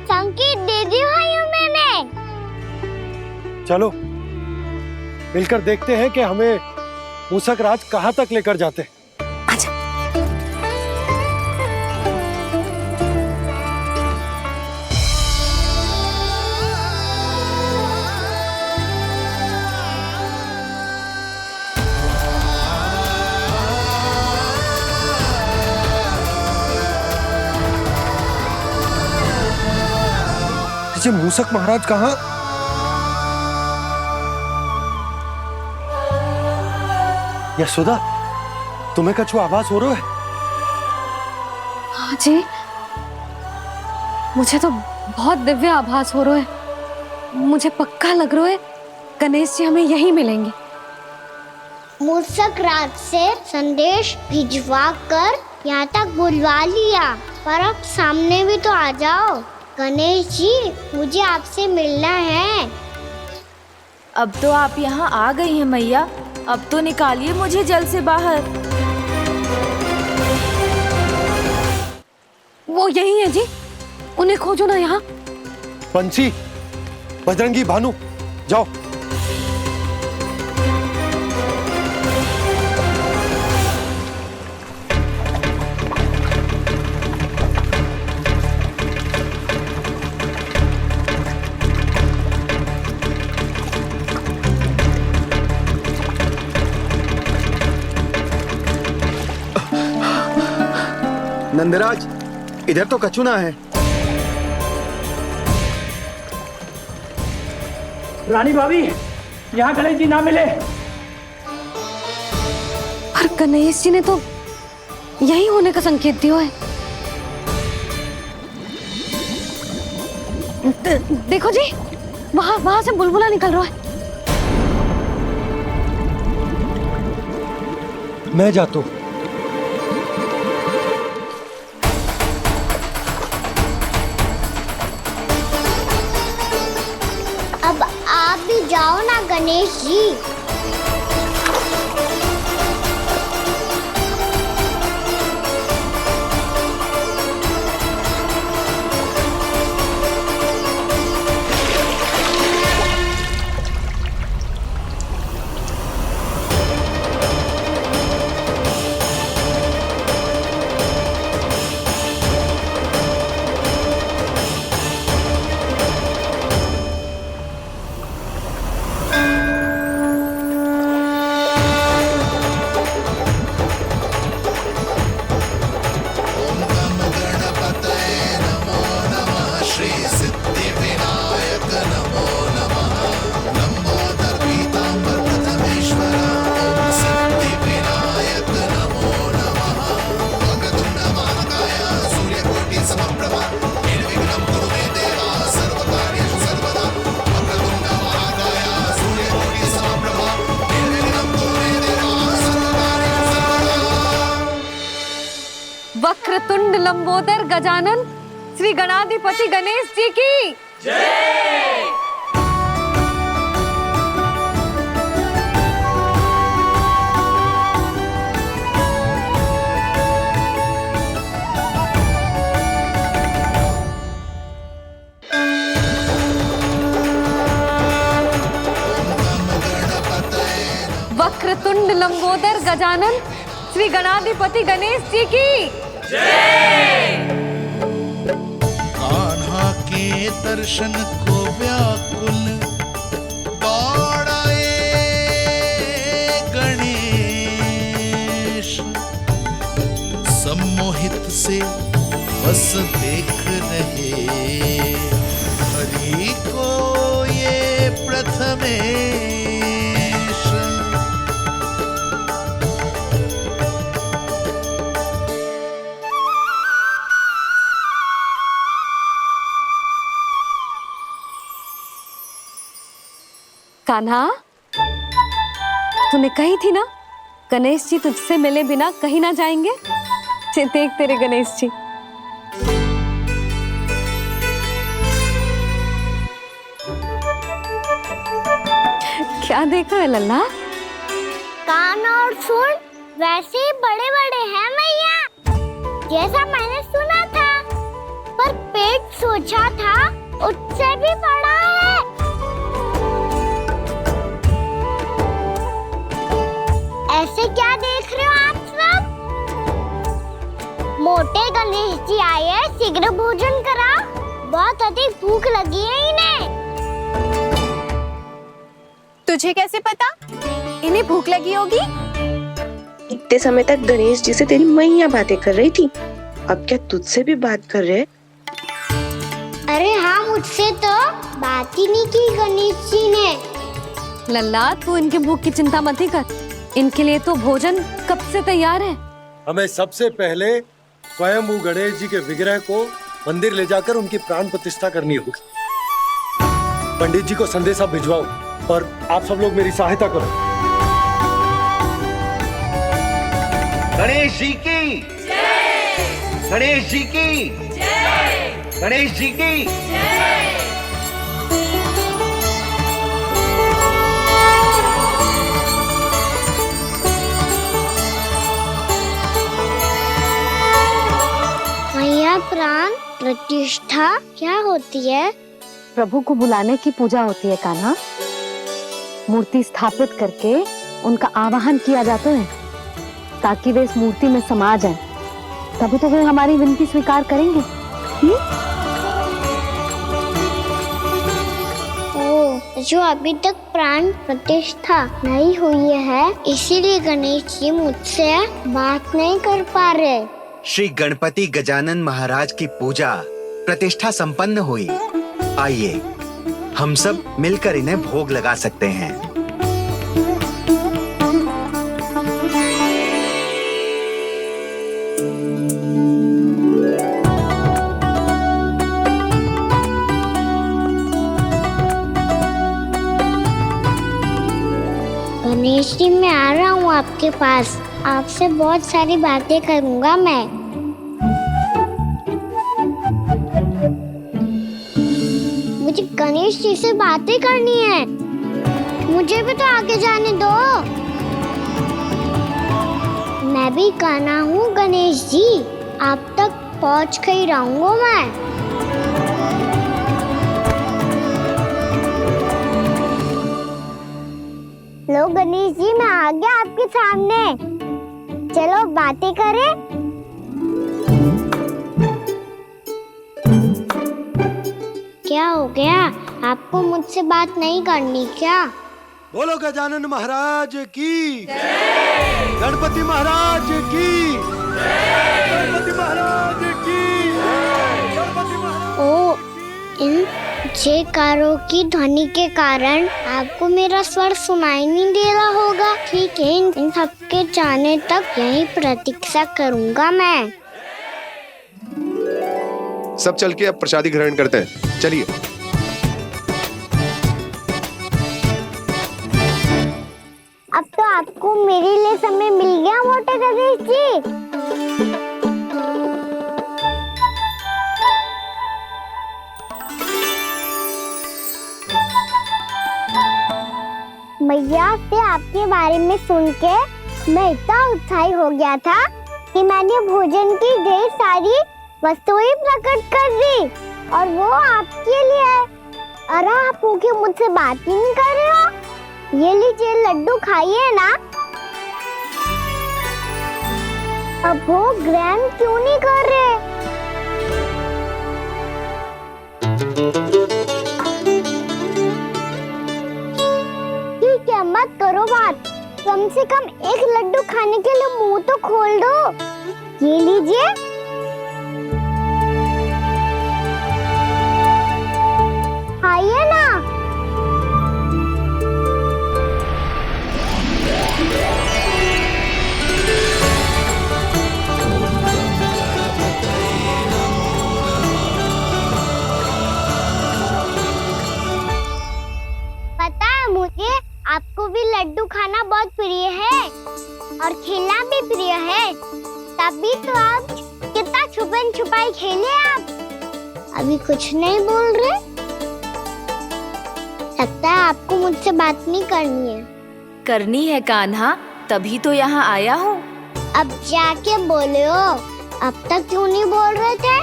संकेत दे दी भाइयों मैंने। चलो मिलकर देखते हैं कि हमें मूषक राज कहाँ तक लेकर जाते हैं। ये मूषक महाराज कहाँ? यशोदा, तुम्हें कछु आभास हो रहा है? हाँ जी, मुझे तो बहुत दिव्य आभास हो रहा है। मुझे पक्का लग रहा है गणेश जी हमें यहीं मिलेंगे। मूषक राज से संदेश भिजवा कर यहाँ तक बुलवा लिया, पर अब सामने भी तो आ जाओ। गणेश जी, मुझे आपसे मिलना है। अब तो आप यहाँ आ गई हैं मैया, अब तो निकालिए मुझे जल से बाहर। वो यही है जी, उन्हें खोजो ना यहाँ। पंछी, बजरंगी, भानु, जाओ। नंदराज, इधर तो कछुना है। रानी भाभी, यहाँ गणेश जी ना मिले। पर गणेश जी ने तो यही होने का संकेत दिया है। देखो जी, वहां से बुलबुला निकल रहा है। मैं जाता हूँ। अब आप भी जाओ ना गणेश जी। वक्रतुंड लंबोदर गजानन श्री गणाधिपति गणेश जी की जय। वक्रतुंड लंबोदर गजानन श्री गणाधिपति गणेश जी की कान्हा के दर्शन को व्याकुल दौड़ाए गणेश, सम्मोहित से बस देख रहे हरि को ये प्रथमेश। कान्हा, तूने कही थी ना गणेश जी तुझसे मिले बिना कहीं ना जाएंगे। देख तेरे गणेश जी। क्या देखा है लल्ला? कान और सुन वैसे ही बड़े बड़े हैं मैया, जैसा मैंने सुना था, पर पेट सोचा था उससे भी बड़ा है। ऐसे क्या देख रहे हो आप सब? मोटे गणेश जी आए हैं, शीघ्र भोजन करा, बहुत अधिक भूख लगी है इन्हें। तुझे कैसे पता इन्हें भूख लगी होगी? इतने समय तक गणेश जी से तेरी मैया बातें कर रही थी, अब क्या तुझसे भी बात कर रहे? अरे हाँ, मुझसे तो बात ही नहीं की गणेश जी ने। लल्ला, तू इनके भूख की चिंता मत ही कर, इनके लिए तो भोजन कब से तैयार है। हमें सबसे पहले स्वयं गणेश जी के विग्रह को मंदिर ले जाकर उनकी प्राण प्रतिष्ठा करनी होगी। पंडित जी को संदेशा भिजवाओ और आप सब लोग मेरी सहायता करो। गणेश जी की जय, गणेश जी की जय, गणेश जी की जय। मैया, प्राण प्रतिष्ठा क्या होती है? प्रभु को बुलाने की पूजा होती है कान्हा। मूर्ति स्थापित करके उनका आवाहन किया जाता है ताकि वे इस मूर्ति में समा जाएं। तभी तो वे हमारी विनती स्वीकार करेंगे। जो अभी तक प्राण प्रतिष्ठा नहीं हुई है, इसीलिए गणेश जी मुझसे बात नहीं कर पा रहे। श्री गणपति गजानन महाराज की पूजा प्रतिष्ठा संपन्न हुई। आइए हम सब मिलकर इन्हें भोग लगा सकते हैं। गणेश जी, मैं आ रहा हूँ आपके पास, आपसे बहुत सारी बातें करूँगा मैं। मुझे गणेश जी से बातें करनी है, मुझे भी तो आगे जाने दो। मैं भी कान्हा हूँ गणेश जी, आप तक पहुँच कर ही रहूँगा मैं। लो गणेश जी, मैं आ गया आपके सामने, चलो बातें करें। क्या हो गया, आपको मुझसे बात नहीं करनी क्या? बोलो गजानन महाराज की जय, गणपति महाराज की जय, गणपति महाराज की जय, गणपति महाराज। ओ, इन जयकारों की ध्वनि के कारण आपको मेरा स्वर सुनाई नहीं दे रहा होगा। ठीक है, इन सबके जाने तक यही प्रतीक्षा करूंगा मैं। सब चल के अब प्रसादी ग्रहण करते हैं, चलिए। अब तो आपको मेरे लिए समय मिल गया मोटे गणेश जी। मैया से आपके बारे में सुन के मैं इतना उत्साही हो गया था कि मैंने भोजन की ढेर सारी वस्तुएं प्रकट कर दी, और वो आपके लिए। अरे आप भूखे मुझसे बात ही नहीं कर रहे हो। ये लीजिए लड्डू, खाइए ना। अब वो ग्रैंड क्यों नहीं कर रहे? ठीक है, मत करो बात। कम से कम एक लड्डू खाने के लिए मुंह तो खोल दो। ये लीजिए। खाइए ना। पता है मुझे, आपको भी लड्डू खाना बहुत प्रिय है और खेलना भी प्रिय है। तभी तो आप कितना छुपन छुपाई खेले। आप अभी कुछ नहीं बोल रहे। लगता है आपको मुझसे बात नहीं करनी है। करनी है कान्हा, तभी तो यहाँ आया हूँ। अब जाके बोलो। अब तक क्यों नहीं बोल रहे थे?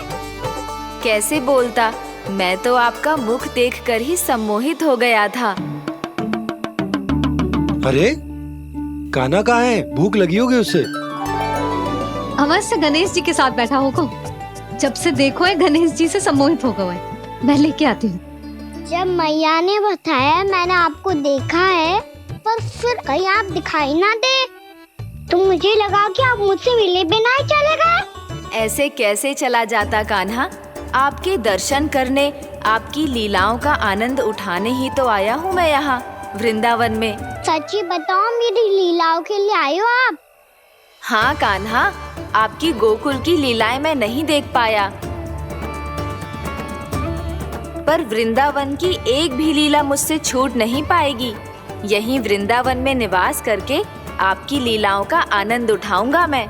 कैसे बोलता, मैं तो आपका मुख देखकर ही सम्मोहित हो गया था। अरे कान्हा कहाँ है? भूख लगी होगी उसे। अवश्य गणेश जी के साथ बैठा होगा। जब से देखो है गणेश जी से सम्मोहित हो गया है। मैं लेके आती हूँ। जब मैया ने बताया मैंने आपको देखा है, पर फिर कहीं आप दिखाई ना दे तो मुझे लगा कि आप मुझसे मिले बिना ही चले गए। ऐसे कैसे चला जाता कान्हा? आपके दर्शन करने, आपकी लीलाओं का आनंद उठाने ही तो आया हूँ मैं यहाँ वृंदावन में। सच्ची बताओ, मेरी लीलाओं के लिए आए हो आप? हाँ कान्हा, आपकी गोकुल की लीलाएं मैं नहीं देख पाया, पर वृंदावन की एक भी लीला मुझसे छूट नहीं पाएगी। यहीं वृंदावन में निवास करके आपकी लीलाओं का आनंद उठाऊंगा मैं।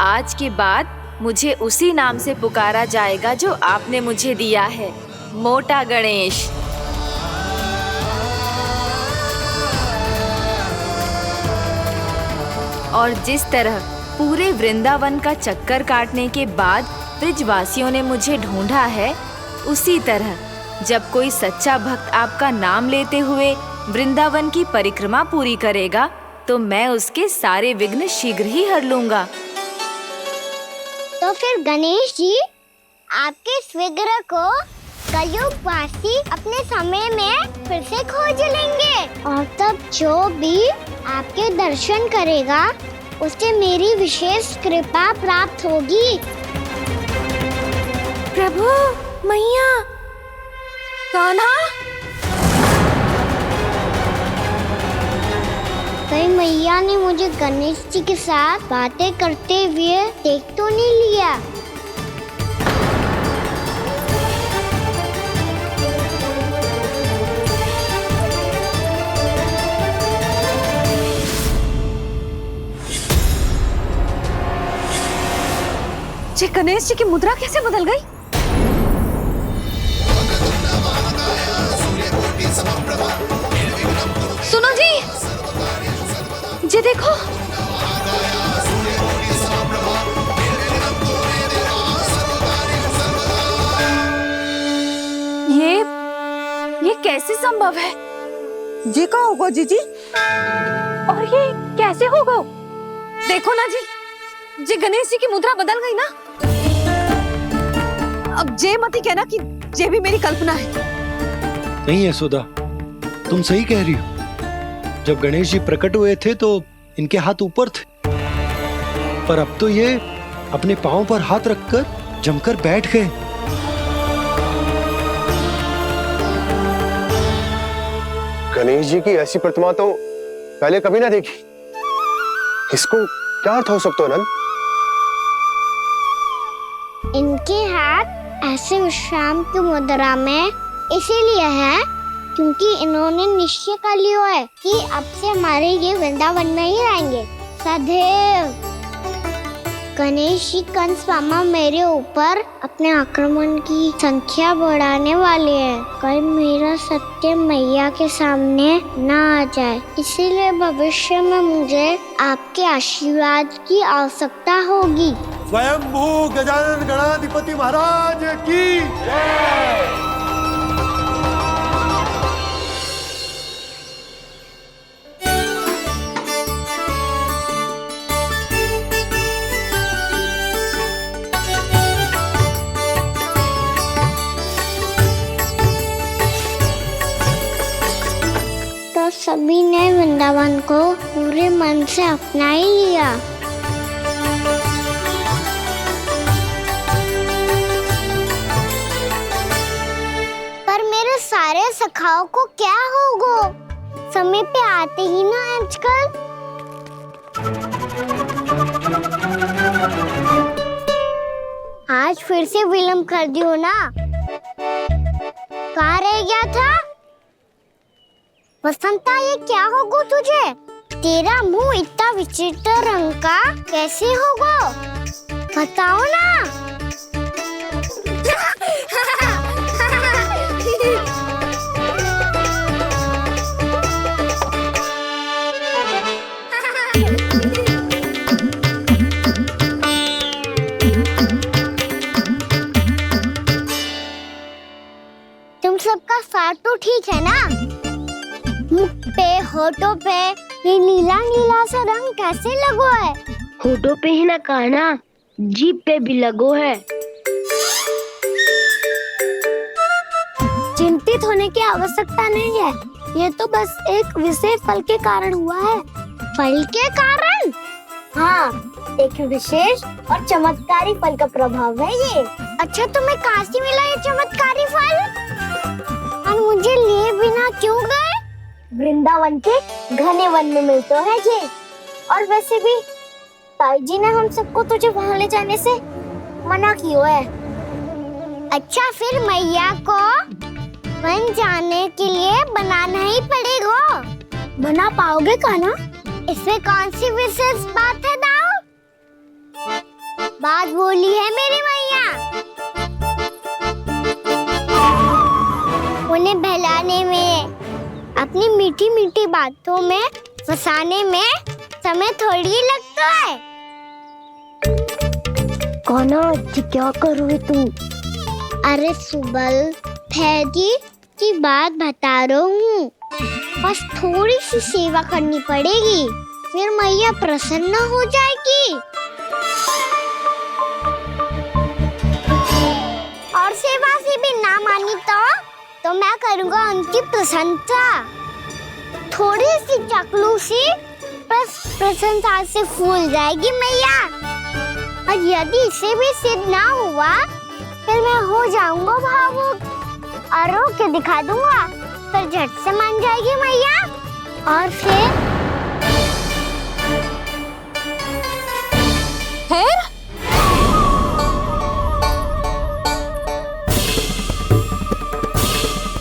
आज के बाद मुझे उसी नाम से पुकारा जाएगा जो आपने मुझे दिया है, मोटा गणेश। और जिस तरह पूरे वृंदावन का चक्कर काटने के बाद ब्रिजवासियों ने मुझे ढूंढा है, उसी तरह जब कोई सच्चा भक्त आपका नाम लेते हुए वृंदावन की परिक्रमा पूरी करेगा तो मैं उसके सारे विघ्न शीघ्र ही हर लूंगा। तो फिर गणेश जी, आपके इस विग्रह को कलयुगवासी अपने समय में फिर से खोज लेंगे और तब जो भी आपके दर्शन करेगा उसे मेरी विशेष कृपा प्राप्त होगी। प्रभु, मैया, कान्हा। कहीं मैया ने मुझे गणेश जी के साथ बातें करते हुए देख तो नहीं लिया? ये गणेश जी की मुद्रा कैसे बदल गई? सुनो जी, ये देखो। ये कैसे संभव है? ये कहाँ होगा जीजी? और ये कैसे होगा? देखो ना जी, ये गणेश जी की मुद्रा बदल गई ना। अब जे मती कहना कि ये भी मेरी कल्पना है। नहीं यशोदा, तुम सही कह रही हो। जब गणेश जी प्रकट हुए थे तो इनके हाथ ऊपर थे, पर अब तो ये अपने पांव पर हाथ रखकर जमकर बैठ गए। गणेश जी की ऐसी प्रतिमा तो पहले कभी ना देखी। इसको क्या अर्थ हो सकता है नंद? इनके हाथ ऐसे विश्राम की मुद्रा में इसीलिए है क्योंकि इन्होंने निश्चय कर लिया है कि अब से हमारे ये वृंदावन में ही रहेंगे सदैव। गणेश जी कंस मामा मेरे ऊपर अपने आक्रमण की संख्या बढ़ाने वाले हैं। कल मेरा सत्य मैया के सामने ना आ जाए, इसीलिए भविष्य में मुझे आपके आशीर्वाद की आवश्यकता होगी। स्वयंभू गजानन गणाधिपति महाराज की जय। वृंदावन को पूरे मन से अपना ही लिया। पर मेरे सारे सखाओं को क्या होगा? समय पे आते ही ना आजकल। आज फिर से विलम्ब कर दियो ना। कहाँ रह गया था? वसंता, ये क्या होगा तुझे? तेरा मुंह इतना विचित्र रंग का कैसे होगा? बताओ ना। तुम सबका स्वाद तो ठीक है ना? मुख पे, होठों पे ये नीला नीला सा रंग कैसे लगो है? होठों पे ही ना काना, जीभ पे भी लगो है। चिंतित होने की आवश्यकता नहीं है। ये तो बस एक विशेष फल के कारण हुआ है। फल के कारण? हाँ, एक विशेष और चमत्कारी फल का प्रभाव है ये। अच्छा, तुम्हें कहाँ से मिला ये चमत्कारी फल? और मुझे लिए बिना क्यों गए? वृंदावन के घने वन में मिलते है ये। और वैसे भी ताई जी ने हम सबको तुझे वहाँ ले जाने से मना किया है। अच्छा, फिर मैया को वन जाने के लिए बनाना ही पड़ेगा। बना पाओगे कान्हा? इसमें कौन सी विशेष बात है दाऊ? बात बोली है मेरी मैया। उन्हें बहलाने में, अपनी मीठी मीठी बातों में फंसाने में समय थोड़ी लगता है। कान्हा, क्या कर रही तू? अरे सुबल, फैजी की बात बता रहा हूँ। बस थोड़ी सी सेवा करनी पड़ेगी, फिर मैया प्रसन्न हो जाएगी। और सेवा से भी ना मानी तो मैं करूँगा उनकी प्रशंसा। थोड़ी सी चकलूसी बस प्रशंसा से फूल जाएगी मैया। और यदि इसे भी सिद्ध ना हुआ, फिर मैं हो जाऊंगा भावुक और रो के दिखा दूंगा। फिर झट से मान जाएगी मैया। और फिर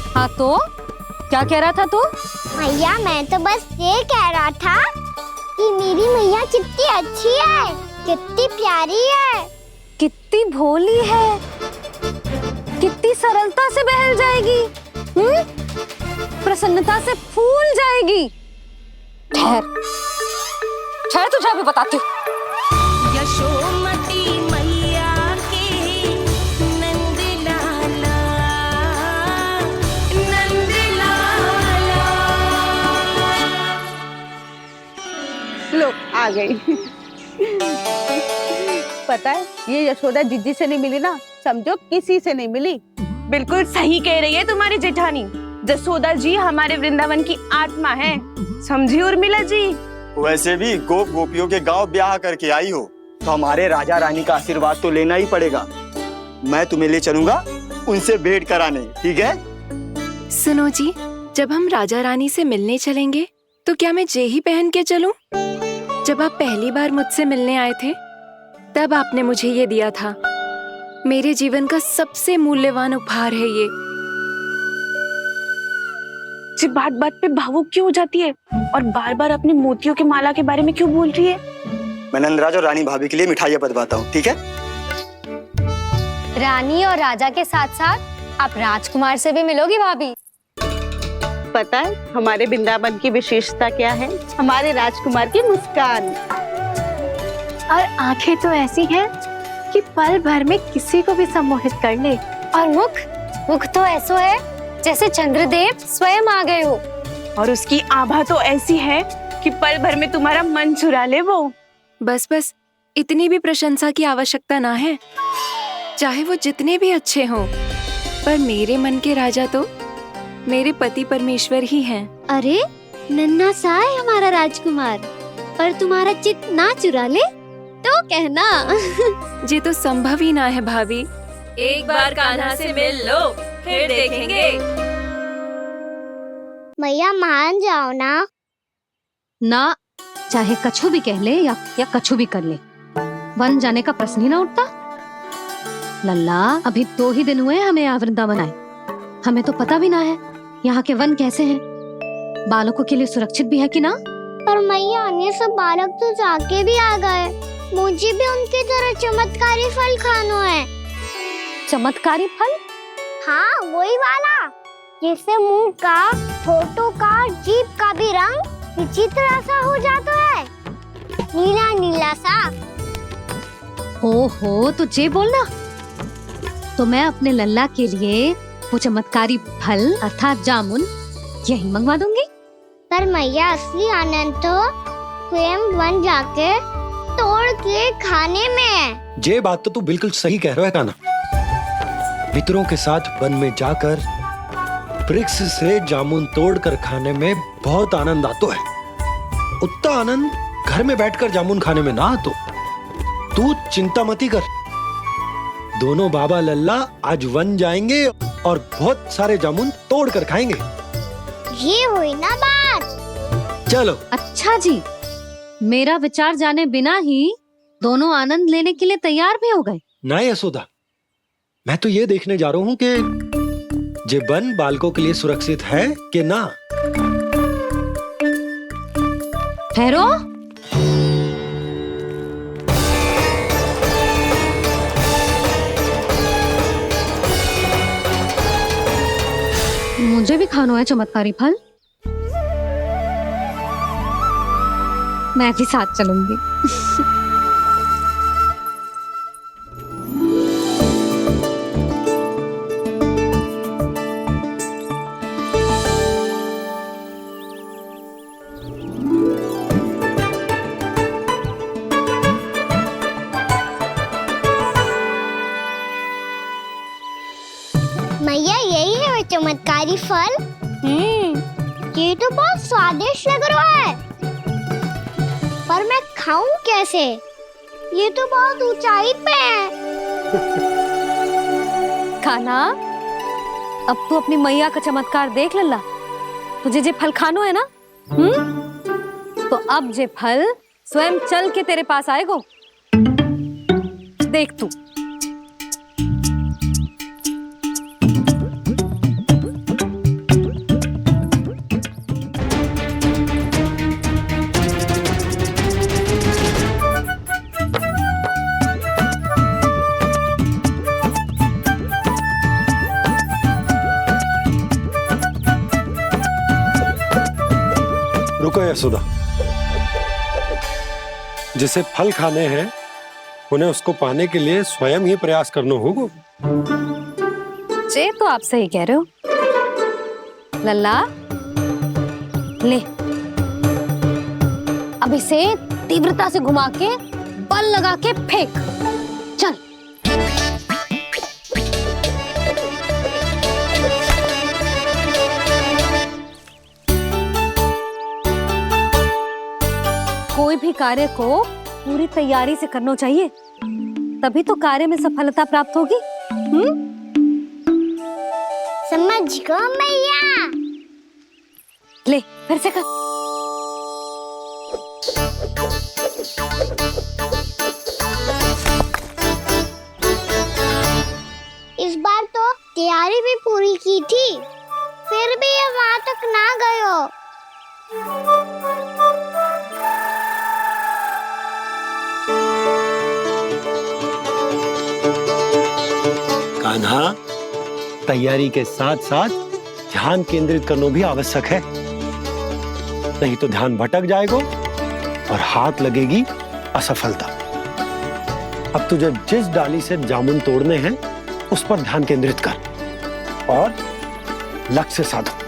हाँ, तो क्या कह रहा था तू? मैया, मैं तो बस ये कह रहा था कि मेरी मैया कितनी अच्छी है, कितनी प्यारी है, कितनी भोली है, कितनी सरलता से बहल जाएगी, प्रसन्नता से फूल जाएगी। ठहर ठहर, तुझे अभी बताती हूँ। यशोमती मैया के नंद लाला, नंद लाला। लो, आ गई। पता है, ये यशोदा जिज्जी से नहीं मिली ना, समझो किसी से नहीं मिली। बिल्कुल सही कह रही है तुम्हारी जेठानी। यशोदा जी हमारे वृंदावन की आत्मा है, समझी उर्मिला जी। वैसे भी गोप गोपियों के गांव ब्याह करके आई हो, तो हमारे राजा रानी का आशीर्वाद तो लेना ही पड़ेगा। मैं तुम्हें ले चलूंगा उनसे भेंट कराने, ठीक है? सुनो जी, जब हम राजा रानी से मिलने चलेंगे तो क्या मैं जे ही पहन के चलूं? जब आप पहली बार मुझसे मिलने आए थे, तब आपने मुझे ये दिया था। मेरे जीवन का सबसे मूल्यवान उपहार है ये। जी बात बात पे भावुक क्यों हो जाती है और बार बार अपने मोतियों के माला के बारे में क्यों बोल रही है? मैं नंदराज और रानी भाभी के लिए मिठाइयाँ बंटवाता हूँ, ठीक है? रानी और राजा के साथ साथ आप राजकुमार से भी मिलोगी भाभी। पता है हमारे वृंदावन की विशेषता क्या है? हमारे राजकुमार की मुस्कान और आंखें तो ऐसी हैं कि पल भर में किसी को भी सम्मोहित कर ले। और मुख तो ऐसा है जैसे चंद्रदेव स्वयं आ गए हो। और उसकी आभा तो ऐसी है कि पल भर में तुम्हारा मन चुरा ले वो। बस बस, इतनी भी प्रशंसा की आवश्यकता ना है। चाहे वो जितने भी अच्छे हों, पर मेरे मन के राजा तो मेरे पति परमेश्वर ही हैं। अरे नन्हा सा है हमारा राजकुमार, पर तुम्हारा चित ना चुरा ले तो कहना। ये तो संभव ही ना है भाभी। एक बार कान्हा से मिल लो, फिर देखेंगे। मैया मान जाओ ना। ना, चाहे कछु भी कह ले या कछु भी कर ले, वन जाने का प्रश्न ही ना उठता। लल्ला, अभी 2 ही दिन हुए हमें यहाँ वृंदावन आए, हमें तो पता भी ना है यहाँ के वन कैसे हैं, बालकों के लिए सुरक्षित भी है कि ना। पर मैया अन्य सब बालक तो जाके भी आ गए, मुझे भी उनकी तरह चमत्कारी फल खाना है। चमत्कारी फल? हाँ, वही वाला जिससे मुंह का, होठों का, जीभ का भी रंग विचित्र सा हो जाता है, नीला नीला सा। ओहो, तो जे बोलना। तो मैं अपने लल्ला के लिए वो चमत्कारी फल अर्थात जामुन यही मंगवा दूंगी। पर मैया असली आनंद तो स्वयं वन जाके तोड़ के खाने में है। ये बात तो तू बिल्कुल सही कह रहा है कान्हा। मित्रों के साथ वन में जाकर वृक्ष से जामुन तोड़कर खाने में बहुत आनंद आता है। उतना आनंद घर में बैठकर जामुन खाने में ना आतो। तू चिंता मती कर, दोनों बाबा लल्ला आज वन जाएंगे और बहुत सारे जामुन तोड़कर खाएंगे। ये हुई ना बात। चलो। अच्छा जी, मेरा विचार जाने बिना ही दोनों आनंद लेने के लिए तैयार भी हो गए। ना यशोदा, मैं तो ये देखने जा रहा हूँ कि जे वन बालकों के लिए सुरक्षित है कि ना। ठहरो। मुझे भी खाना है चमत्कारी फल, मैं भी साथ चलूंगी। मैया यही है वो चमत्कारी फल। ये तो बहुत स्वादिष्ट लग रहा है, पर मैं खाऊं कैसे? ये तो बहुत ऊंचाई पे है। खाना, अब तू अपनी मैया का चमत्कार देख लल्ला। तुझे जे फल खानो है ना, तो अब जे फल स्वयं चल के तेरे पास आएगो। देख तू। रुको यशोदा, जिसे फल खाने हैं उन्हें उसको पाने के लिए स्वयं ही प्रयास करना होगा। जे तो आप सही कह रहे हो लल्ला। ले, अब इसे तीव्रता से घुमा के बल लगा के फेंक। चल। कोई भी कार्य को पूरी तैयारी से करना चाहिए, तभी तो कार्य में सफलता प्राप्त होगी। समझ गो मैया। ले, फिर से कर। इस बार तो तैयारी भी पूरी की थी, फिर भी ये वहां तक ना गयो। कान्हा, तैयारी के साथ साथ ध्यान केंद्रित करना भी आवश्यक है, नहीं तो ध्यान भटक जाएगा और हाथ लगेगी असफलता। अब तुझे जिस डाली से जामुन तोड़ने हैं उस पर ध्यान केंद्रित कर और लक्ष्य साधो।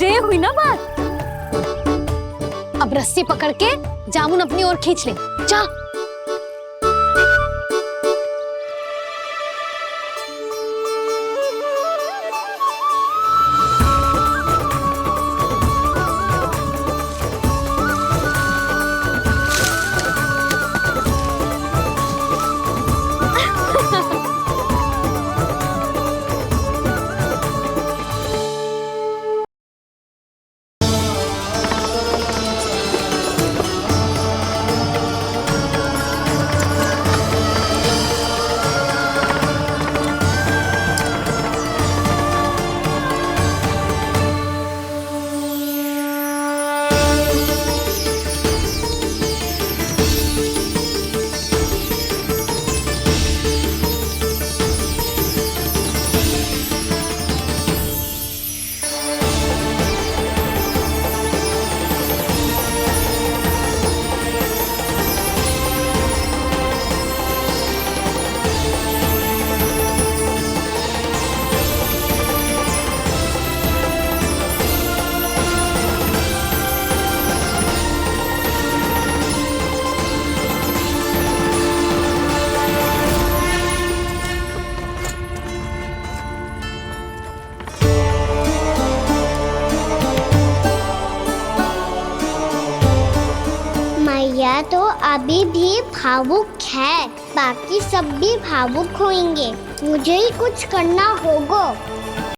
जे हुई ना बात। अब रस्सी पकड़ के जामुन अपनी ओर खींच ले, जा। मैया तो अभी भी भावुक है, बाकी सब भी भावुक होंगे। मुझे ही कुछ करना होगा।